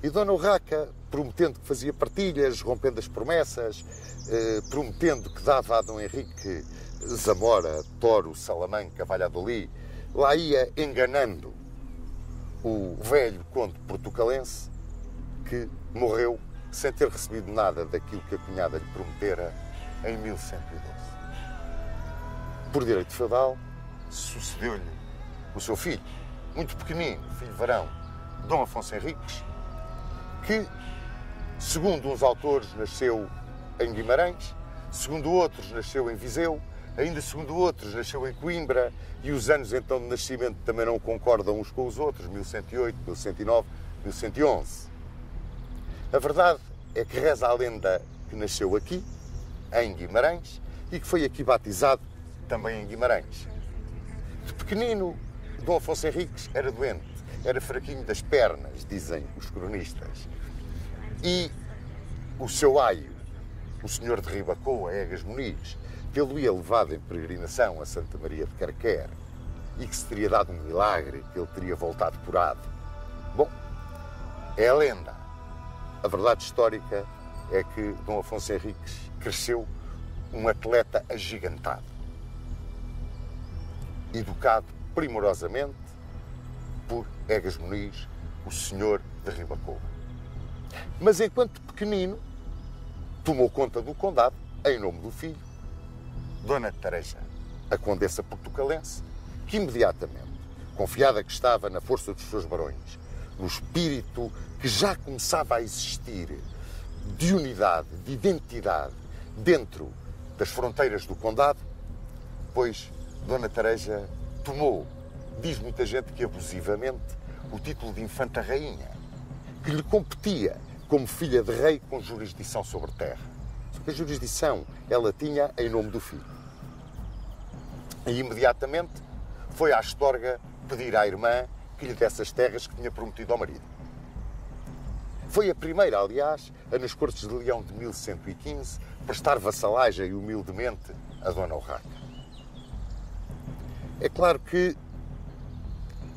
E Dona Urraca, prometendo que fazia partilhas, rompendo as promessas, prometendo que dava a Dom Henrique Zamora, Toro, Salamanca, Valladolid, lá ia enganando o velho conde portucalense, que morreu sem ter recebido nada daquilo que a cunhada lhe prometera em 1112. Por direito feudal, sucedeu-lhe o seu filho, muito pequenino, filho varão, Dom Afonso Henriques, que, segundo uns autores, nasceu em Guimarães, segundo outros, nasceu em Viseu, ainda segundo outros, nasceu em Coimbra, e os anos então de nascimento também não concordam uns com os outros, 1108, 1109, 1111. A verdade é que reza a lenda que nasceu aqui, em Guimarães, e que foi aqui batizado também em Guimarães. De pequenino, Dom Afonso Henriques era doente, era fraquinho das pernas, dizem os cronistas. E o seu aio, o senhor de Ribacoa, Egas Muniz, que ele ia levado em peregrinação a Santa Maria de Carquer e que se teria dado um milagre, que ele teria voltado curado. Bom, é a lenda. A verdade histórica é que Dom Afonso Henriques cresceu um atleta agigantado, educado primorosamente por Egas Muniz, o senhor de Ribacoa. Mas enquanto pequenino, tomou conta do condado, em nome do filho, Dona Tareja, a condessa portucalense, que imediatamente, confiada que estava na força dos seus barões, no espírito que já começava a existir de unidade, de identidade, dentro das fronteiras do condado, pois Dona Tareja tomou, diz muita gente que abusivamente, o título de Infanta Rainha, que lhe competia como filha de rei com jurisdição sobre terra. Só que a jurisdição ela tinha em nome do filho. E imediatamente foi à Astorga pedir à irmã que lhe desse as terras que tinha prometido ao marido. Foi a primeira, aliás, a nas Cortes de Leão de 1115 prestar vassalagem humildemente a Dona Urraca. É claro que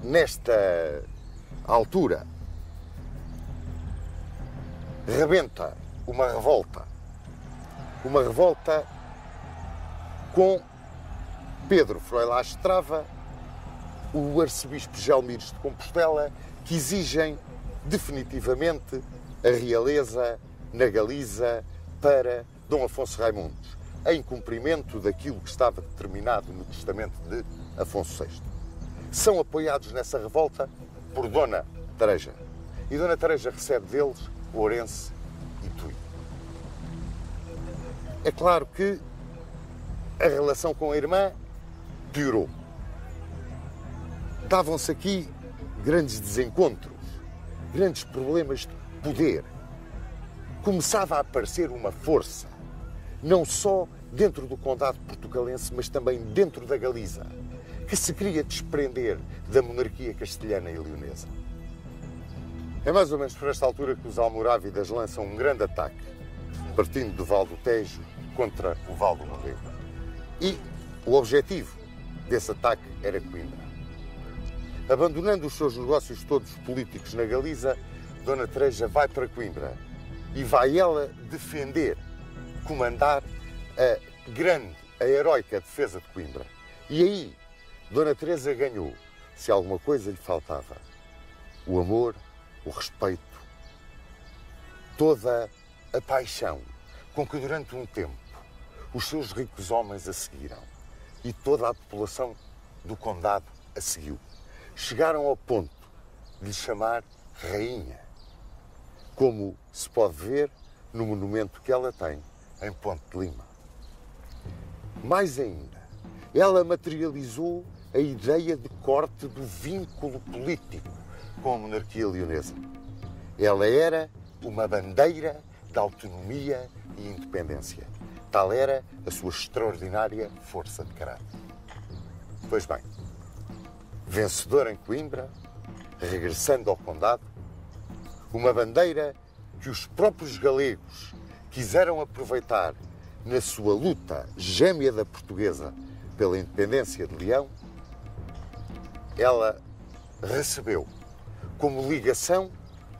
nesta altura rebenta uma revolta com Pedro Froilás Estrava, o arcebispo Gelmires de Compostela, que exigem definitivamente a realeza na Galiza para Dom Afonso Raimundos, em cumprimento daquilo que estava determinado no testamento de Afonso VI. São apoiados nessa revolta por Dona Tareja. E Dona Tareja recebe deles Ourense e Tui. É claro que a relação com a irmã piorou. Davam-se aqui grandes desencontros, grandes problemas de poder. Começava a aparecer uma força, não só dentro do condado portucalense, mas também dentro da Galiza, que se queria desprender da monarquia castelhana e leonesa. É mais ou menos por esta altura que os almorávidas lançam um grande ataque, partindo do Val do Tejo contra o Val do Mondego. E o objetivo desse ataque era Coimbra. Abandonando os seus negócios todos políticos na Galiza, Dona Tareja vai para Coimbra e vai ela defender, comandar a heroica defesa de Coimbra. E aí, Dona Teresa ganhou, se alguma coisa lhe faltava, o amor, o respeito, toda a paixão com que durante um tempo os seus ricos homens a seguiram e toda a população do condado a seguiu. Chegaram ao ponto de lhe chamar rainha, como se pode ver no monumento que ela tem em Ponte de Lima. Mais ainda, ela materializou a ideia de corte do vínculo político com a monarquia leonesa. Ela era uma bandeira de autonomia e independência. Tal era a sua extraordinária força de caráter. Pois bem, vencedora em Coimbra, regressando ao condado, uma bandeira que os próprios galegos quiseram aproveitar na sua luta gêmea da portuguesa pela independência de Leão, ela recebeu como ligação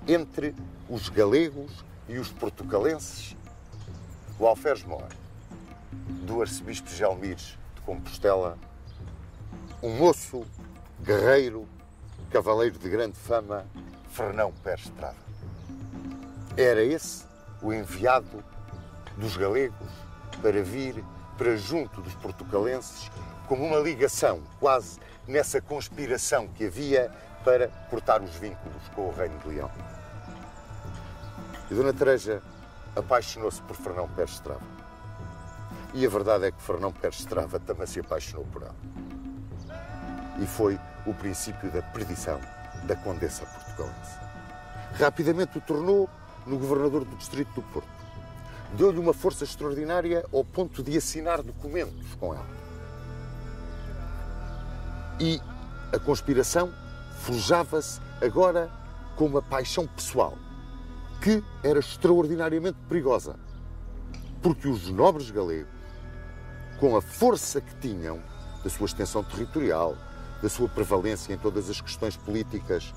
entre os galegos e os portucalenses o alferes mor do arcebispo Gelmires de Compostela, um moço, guerreiro, cavaleiro de grande fama, Fernão Pérez Estrada. Era esse o enviado dos galegos para vir para junto dos portucalenses como uma ligação, quase nessa conspiração que havia para cortar os vínculos com o Reino de Leão. E Dona Teresa apaixonou-se por Fernão Pérez Estrada. E a verdade é que Fernão Pérez Estrada também se apaixonou por ela. E foi o princípio da perdição da condessa portugalense. Rapidamente o tornou no governador do distrito do Porto. Deu-lhe uma força extraordinária ao ponto de assinar documentos com ela. E a conspiração forjava-se agora com uma paixão pessoal que era extraordinariamente perigosa, porque os nobres galegos, com a força que tinham da sua extensão territorial, da sua prevalência em todas as questões políticas,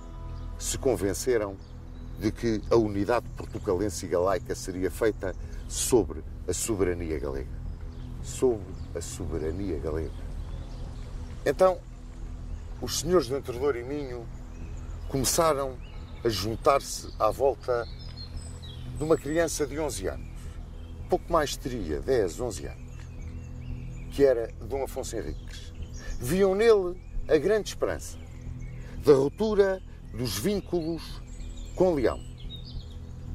se convenceram de que a unidade portucalense e galaica seria feita sobre a soberania galega. Sobre a soberania galega. Então, os senhores de Entrelor e Minho começaram a juntar-se à volta de uma criança de 11 anos, pouco mais teria, 10, 11 anos, que era Dom Afonso Henriques. Viam nele a grande esperança da ruptura dos vínculos com Leão,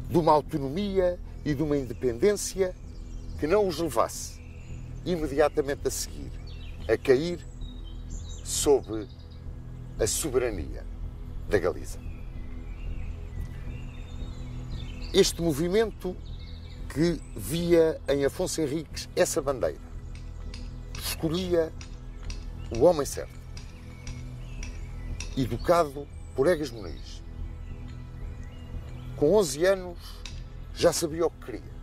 de uma autonomia e de uma independência que não os levasse imediatamente a seguir a cair sob a soberania da Galiza. Este movimento que via em Afonso Henriques essa bandeira, escolhia o homem certo, educado por Egas Muniz. Com 11 anos já sabia o que queria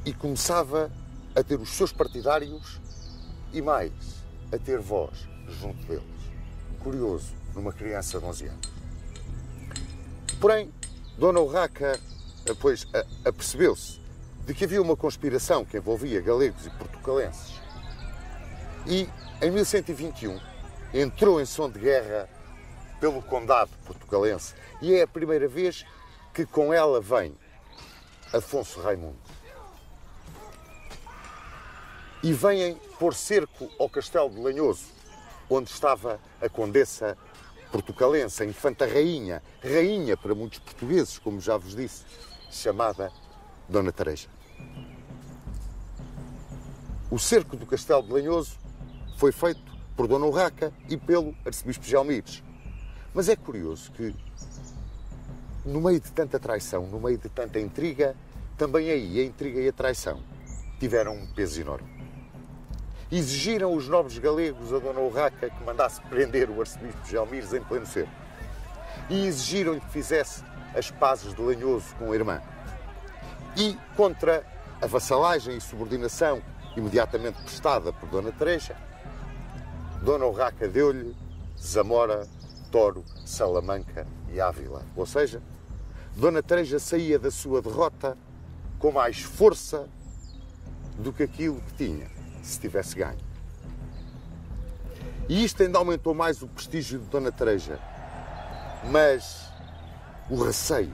e começava a ter os seus partidários e mais, a ter voz junto deles. Curioso, numa criança de 11 anos. Porém, Dona Urraca, depois, apercebeu-se de que havia uma conspiração que envolvia galegos e portucalenses. E, em 1121, entrou em som de guerra pelo condado portucalense. E é a primeira vez que com ela vem Afonso Raimundo. E vêm pôr cerco ao Castelo de Lanhoso, onde estava a condessa portucalense, a infanta rainha, rainha para muitos portugueses, como já vos disse, chamada Dona Teresa. O cerco do Castelo de Lanhoso foi feito por Dona Urraca e pelo arcebispo Gelmires. Mas é curioso que, no meio de tanta traição, no meio de tanta intriga, também aí a intriga e a traição tiveram um peso enorme. Exigiram os nobres galegos a Dona Urraca que mandasse prender o arcebispo Gelmires em pleno cerco. E exigiram-lhe que fizesse as pazes de Lanhoso com a irmã. E, contra a vassalagem e subordinação imediatamente prestada por Dona Teresa, Dona Urraca deu-lhe Zamora, Toro, Salamanca e Ávila. Ou seja, Dona Teresa saía da sua derrota com mais força do que aquilo que tinha, se tivesse ganho. E isto ainda aumentou mais o prestígio de Dona Teresa, mas o receio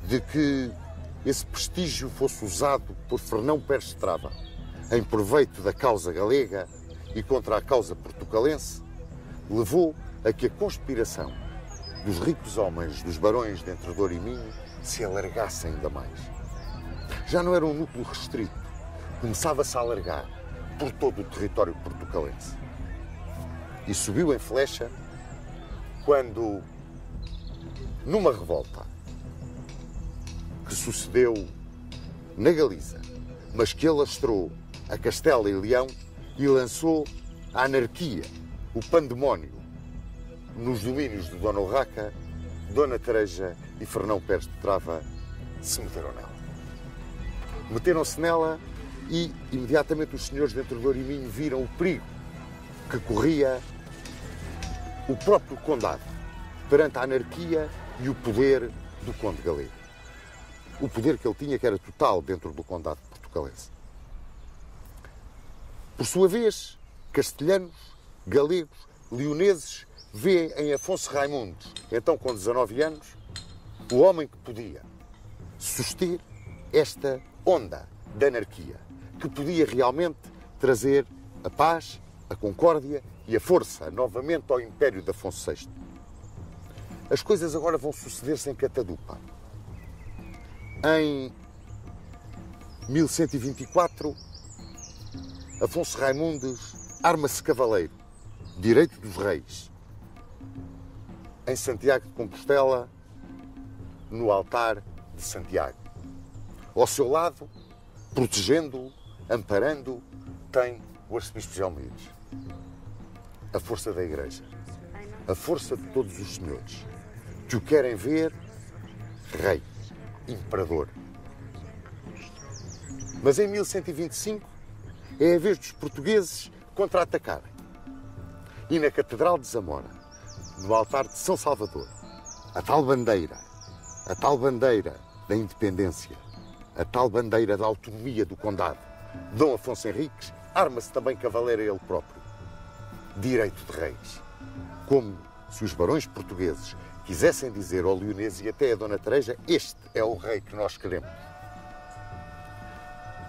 de que esse prestígio fosse usado por Fernão Pérez Estrava em proveito da causa galega e contra a causa portucalense, levou a que a conspiração dos ricos homens dos barões de Entre Douro e Minho se alargasse ainda mais. Já não era um núcleo restrito, começava-se a alargar por todo o território portucalense. E subiu em flecha quando, numa revolta que sucedeu na Galiza, mas que alastrou a Castela e Leão e lançou a anarquia, o pandemónio, nos domínios de Dona Urraca, Dona Teresa e Fernão Pérez de Trava se meteram nela. Meteram-se nela e, imediatamente, os senhores de Entre Douro e Minho viram o perigo que corria o próprio condado perante a anarquia e o poder do conde galego. O poder que ele tinha, que era total dentro do condado portucalense. Por sua vez, castelhanos, galegos, leoneses vêem em Afonso Raimundos, então com 19 anos, o homem que podia suster esta onda da anarquia, que podia realmente trazer a paz, a concórdia e a força novamente ao império de Afonso VI. As coisas agora vão suceder-se em catadupa. Em 1124, Afonso Raimundos arma-se cavaleiro, direito dos reis, em Santiago de Compostela, no altar de Santiago. Ao seu lado, protegendo-o, amparando-o, tem o arcebispo Gelmires. A força da Igreja, a força de todos os senhores que o querem ver rei, imperador. Mas em 1125 é a vez dos portugueses contra-atacarem. E na Catedral de Zamora, no altar de São Salvador, a tal bandeira da independência, a tal bandeira da autonomia do condado, Dom Afonso Henriques, arma-se também cavaleiro ele próprio, direito de reis. Como se os barões portugueses quisessem dizer ao leonês e até a Dona Teresa, este é o rei que nós queremos.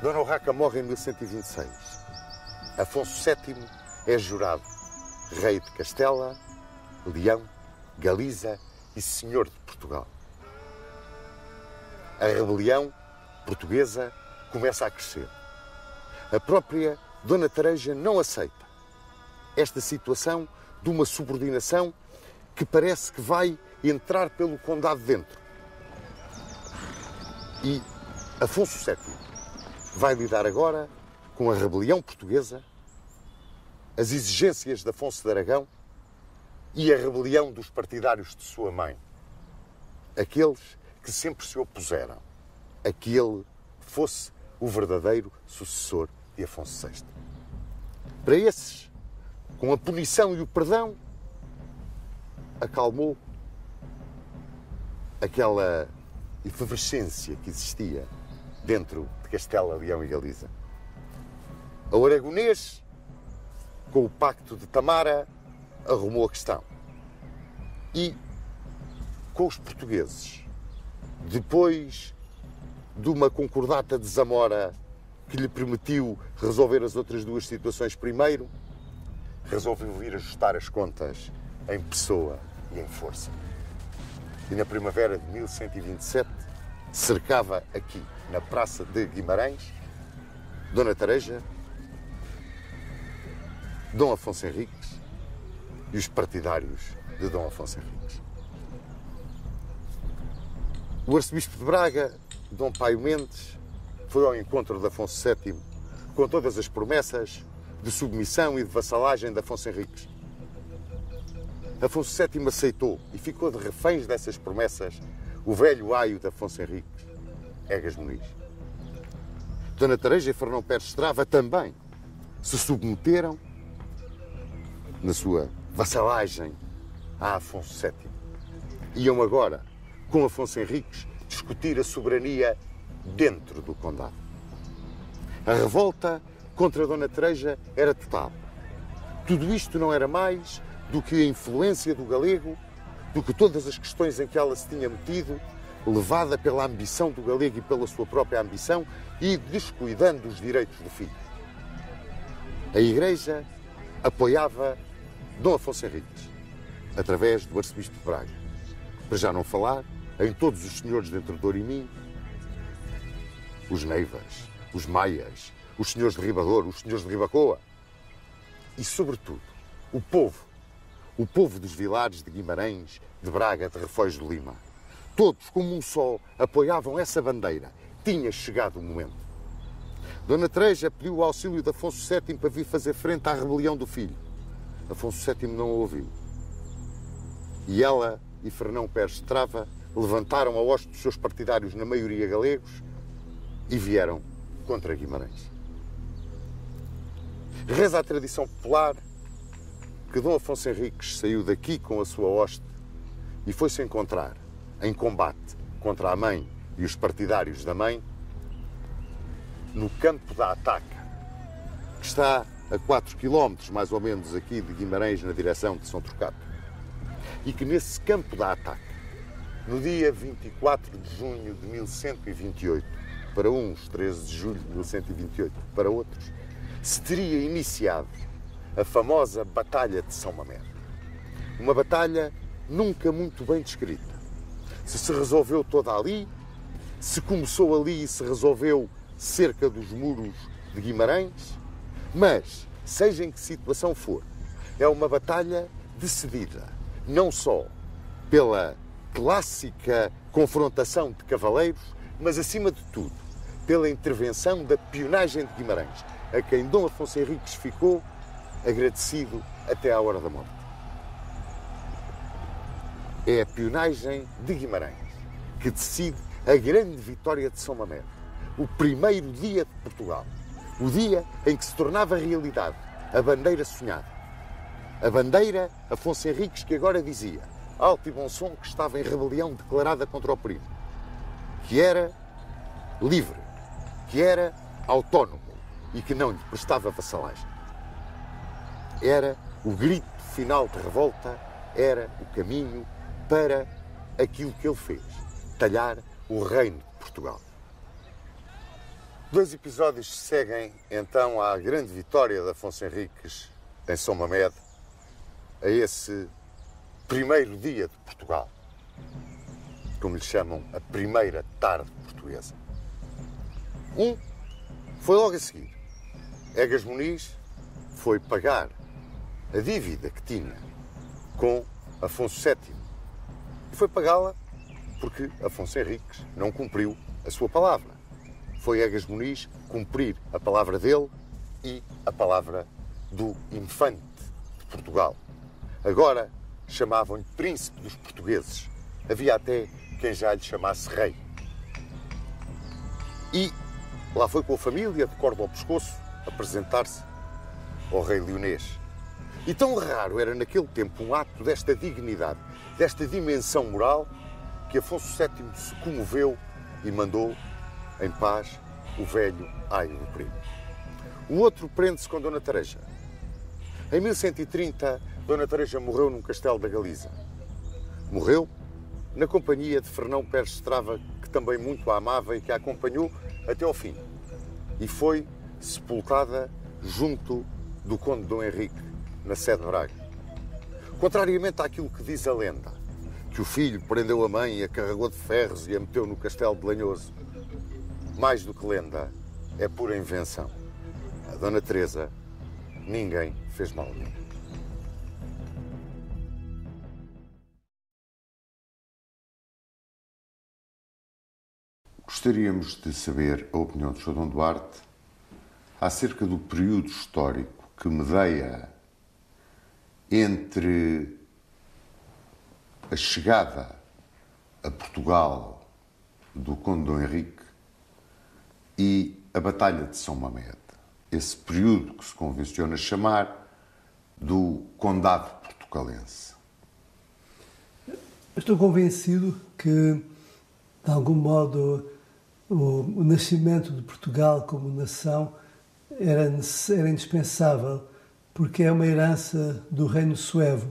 Dona Urraca morre em 1126. Afonso VII é jurado rei de Castela, Leão, Galiza e senhor de Portugal. A rebelião portuguesa começa a crescer. A própria Dona Teresa não aceita esta situação de uma subordinação que parece que vai entrar pelo condado dentro. E Afonso VII vai lidar agora com a rebelião portuguesa, as exigências de Afonso de Aragão e a rebelião dos partidários de sua mãe. Aqueles que sempre se opuseram a que ele fosse o verdadeiro sucessor de Afonso VI. Para esses, com a punição e o perdão, acalmou aquela efervescência que existia dentro de Castela, Leão e Galiza. O aragonês, com o pacto de Tamara, arrumou a questão. E com os portugueses, depois de uma concordata de Zamora que lhe permitiu resolver as outras duas situações primeiro, resolveu vir ajustar as contas em pessoa e em força. E na primavera de 1127 cercava aqui, na Praça de Guimarães, Dona Teresa, Dom Afonso Henriques e os partidários de Dom Afonso Henriques. O arcebispo de Braga, Dom Paio Mendes, foi ao encontro de Afonso VII com todas as promessas de submissão e de vassalagem de Afonso Henriques. Afonso VII aceitou e ficou de reféns dessas promessas o velho aio de Afonso Henriques, Egas Muniz. Dona Teresa e Fernão Pérez Estrava também se submeteram na sua vassalagem a Afonso VII. Iam agora com Afonso Henriques, discutir a soberania dentro do condado. A revolta contra Dona Teresa era total. Tudo isto não era mais do que a influência do galego, do que todas as questões em que ela se tinha metido, levada pela ambição do galego e pela sua própria ambição e descuidando os direitos do filho. A Igreja apoiava Dom Afonso Henriques, através do arcebispo de Braga. Para já não falar em todos os senhores de Entre Douro e Minho, os Neivas, os Maias, os senhores de Ribador, os senhores de Ribacoa e, sobretudo, o povo dos vilares de Guimarães, de Braga, de Refões de Lima. Todos, como um só, apoiavam essa bandeira. Tinha chegado o momento. Dona Teresa pediu o auxílio de Afonso VII para vir fazer frente à rebelião do filho. Afonso VII não a ouviu. E ela e Fernão Pérez de Trava levantaram a hoste dos seus partidários, na maioria galegos, e vieram contra Guimarães. Reza a tradição popular que Dom Afonso Henriques saiu daqui com a sua hoste e foi-se encontrar em combate contra a mãe e os partidários da mãe no campo da Ataca, que está a 4 km, mais ou menos, aqui de Guimarães, na direção de São Trocado. E que nesse campo da Ataca, no dia 24 de junho de 1128, para uns 13 de julho de 1128, para outros, se teria iniciado a famosa Batalha de São Mamede. Uma batalha nunca muito bem descrita. Se resolveu toda ali, se começou ali e se resolveu cerca dos muros de Guimarães, mas, seja em que situação for, é uma batalha decidida não só pela clássica confrontação de cavaleiros, mas, acima de tudo, pela intervenção da pionagem de Guimarães, a quem Dom Afonso Henriques ficou agradecido até à hora da morte. É a pionagem de Guimarães que decide a grande vitória de São Mamede, o primeiro dia de Portugal, o dia em que se tornava realidade a bandeira sonhada. A bandeira Afonso Henriques, que agora dizia alto e bom som que estava em rebelião declarada contra o primo, que era livre, que era autónomo e que não lhe prestava vassalagem. Era o grito final de revolta, era o caminho para aquilo que ele fez, talhar o reino de Portugal. 2 episódios se seguem, então, à grande vitória de Afonso Henriques em São Mamede, a esse primeiro dia de Portugal, como lhe chamam, a primeira tarde portuguesa. Foi logo a seguir. Egas Muniz foi pagar a dívida que tinha com Afonso VII. E foi pagá-la porque Afonso Henriques não cumpriu a sua palavra. Foi Egas Muniz cumprir a palavra dele e a palavra do infante de Portugal. Agora chamavam-lhe príncipe dos portugueses. Havia até quem já lhe chamasse rei. E lá foi com a família, de corda ao pescoço, apresentar-se ao rei leonês. E tão raro era naquele tempo um ato desta dignidade, desta dimensão moral, que Afonso VII se comoveu e mandou em paz o velho aio do primo. O outro prende-se com Dona Teresa. Em 1130, Dona Teresa morreu num castelo da Galiza. Morreu na companhia de Fernão Pérez de Trava, que também muito a amava e que a acompanhou até ao fim. E foi sepultada junto do conde Dom Henrique, na sede de Braga. Contrariamente àquilo que diz a lenda, que o filho prendeu a mãe e a carregou de ferros e a meteu no castelo de Lanhoso, mais do que lenda, é pura invenção. A Dona Teresa, ninguém fez mal nenhum. Gostaríamos de saber a opinião do Sr. Dom Duarte acerca do período histórico que medeia entre a chegada a Portugal do conde Dom Henrique e a Batalha de São Mamede. Esse período que se convenciona chamar do Condado Portucalense. Estou convencido que, de algum modo, o nascimento de Portugal como nação era indispensável, porque é uma herança do reino suevo.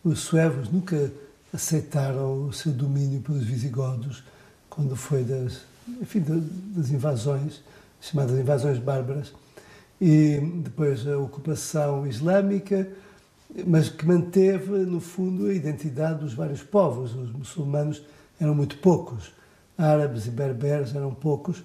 Os suevos nunca aceitaram o seu domínio pelos visigodos, quando foi das invasões, chamadas invasões bárbaras, e depois a ocupação islâmica, mas que manteve, no fundo, a identidade dos vários povos. Os muçulmanos eram muito poucos, árabes e berberes eram poucos,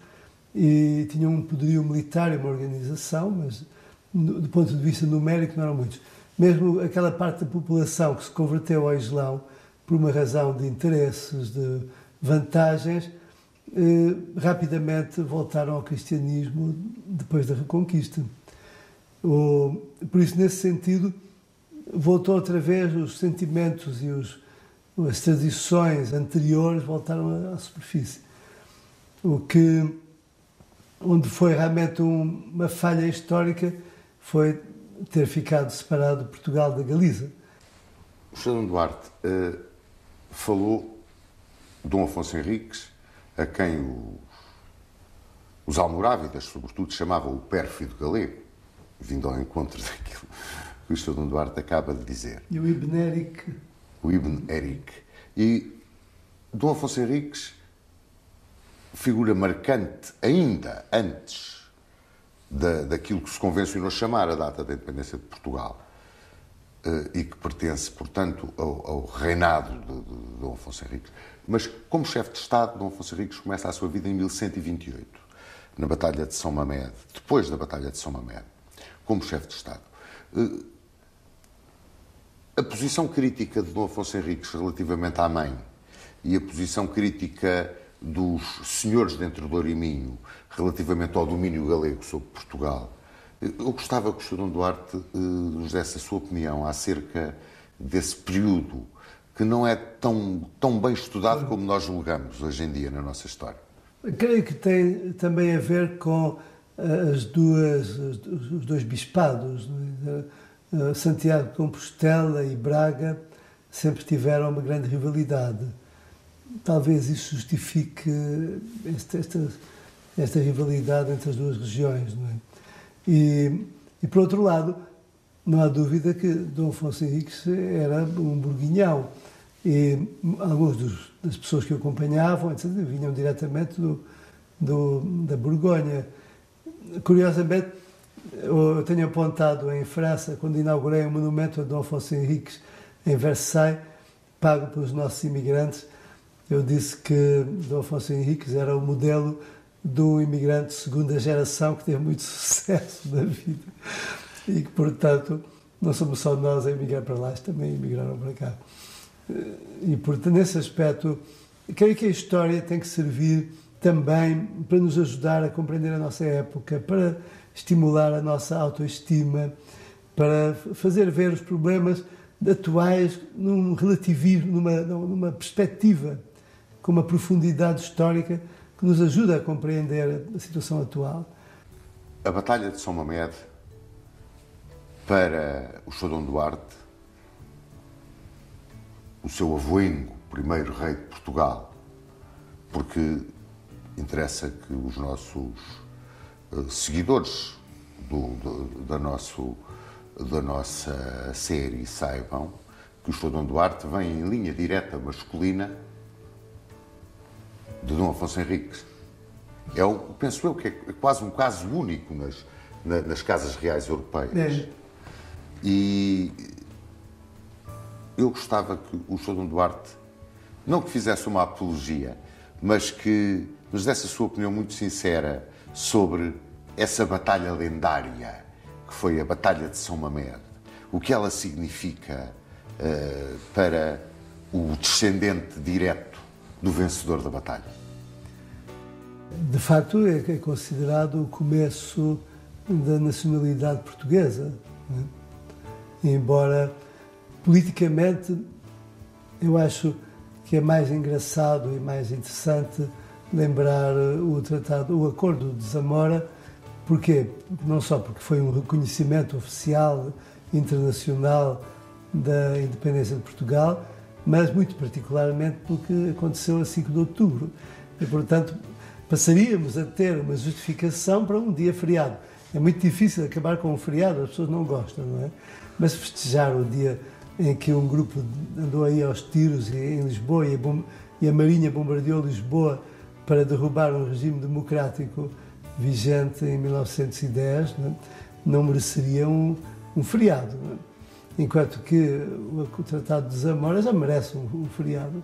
e tinham um poderio militar e uma organização, mas do ponto de vista numérico não eram muitos. Mesmo aquela parte da população que se converteu ao Islão por uma razão de interesses, de vantagens, rapidamente voltaram ao cristianismo depois da Reconquista. Por isso, nesse sentido, voltou outra vez os sentimentos e as tradições anteriores voltaram à superfície. Onde foi realmente uma falha histórica foi ter ficado separado Portugal da Galiza. O Sr. Duarte falou de Dom Afonso Henriques, a quem os almorávidas, sobretudo, chamavam o pérfido galego, vindo ao encontro daquilo que o Sr. Duarte acaba de dizer. E o Ibn Eric. O Ibn Eric. E Dom Afonso Henriques, figura marcante ainda antes daquilo que se convencionou chamar a data da independência de Portugal, e que pertence, portanto, ao reinado de Dom Afonso Henriques. Mas, como chefe de Estado, Dom Afonso Henriques começa a sua vida em 1128, na Batalha de São Mamede, depois da Batalha de São Mamede, como chefe de Estado. A posição crítica de Dom Afonso Henriques relativamente à mãe e a posição crítica dos senhores de Entre Douro e Minho relativamente ao domínio galego sobre Portugal, eu gostava que o Sr. Duarte nos desse a sua opinião acerca desse período que não é tão bem estudado como nós julgamos hoje em dia na nossa história. Creio que tem também a ver com os dois bispados. Santiago de Compostela e Braga sempre tiveram uma grande rivalidade. Talvez isso justifique esta rivalidade entre as duas regiões, não é? E por outro lado, não há dúvida que Dom Afonso Henriques era um burguinhão, e algumas das pessoas que o acompanhavam, etc., vinham diretamente da Borgonha. Curiosamente, eu tenho apontado em França, quando inaugurei um monumento a Dom Afonso Henriques em Versailles, pago pelos nossos imigrantes, eu disse que Dom Afonso Henriques era o modelo do imigrante de segunda geração que teve muito sucesso na vida e que, portanto, não somos só nós a emigrar para lá, também emigraram para cá. E, portanto, nesse aspecto, creio que a história tem que servir também para nos ajudar a compreender a nossa época, para estimular a nossa autoestima, para fazer ver os problemas atuais num relativismo, numa perspectiva, com uma profundidade histórica que nos ajuda a compreender a situação atual. A Batalha de São Mamede, para o Sr. Dom Duarte, o seu avoingo, primeiro rei de Portugal, porque interessa que os nossos seguidores da nossa série saibam que o Sr. Dom Duarte vem em linha direta masculina de Dom Afonso Henriques. Penso eu que é quase um caso único nas casas reais europeias. É. E eu gostava que o Sr. Dom Duarte, não que fizesse uma apologia, mas que nos desse a sua opinião muito sincera sobre essa batalha lendária, que foi a Batalha de São Mamede. O que ela significa para o descendente direto do vencedor da batalha. De facto, é considerado o começo da nacionalidade portuguesa, né? Embora politicamente eu acho que é mais engraçado e mais interessante lembrar o Acordo de Zamora. Porquê? Não só porque foi um reconhecimento oficial internacional da independência de Portugal, mas muito particularmente pelo que aconteceu a 5 de outubro. E, portanto, passaríamos a ter uma justificação para um dia feriado. É muito difícil acabar com um feriado, as pessoas não gostam, não é? Mas festejar o dia em que um grupo andou aí aos tiros em Lisboa e a Marinha bombardeou Lisboa para derrubar um regime democrático vigente em 1910, não mereceria um feriado. Não é? Enquanto que o Tratado de Zamora já merece um feriado.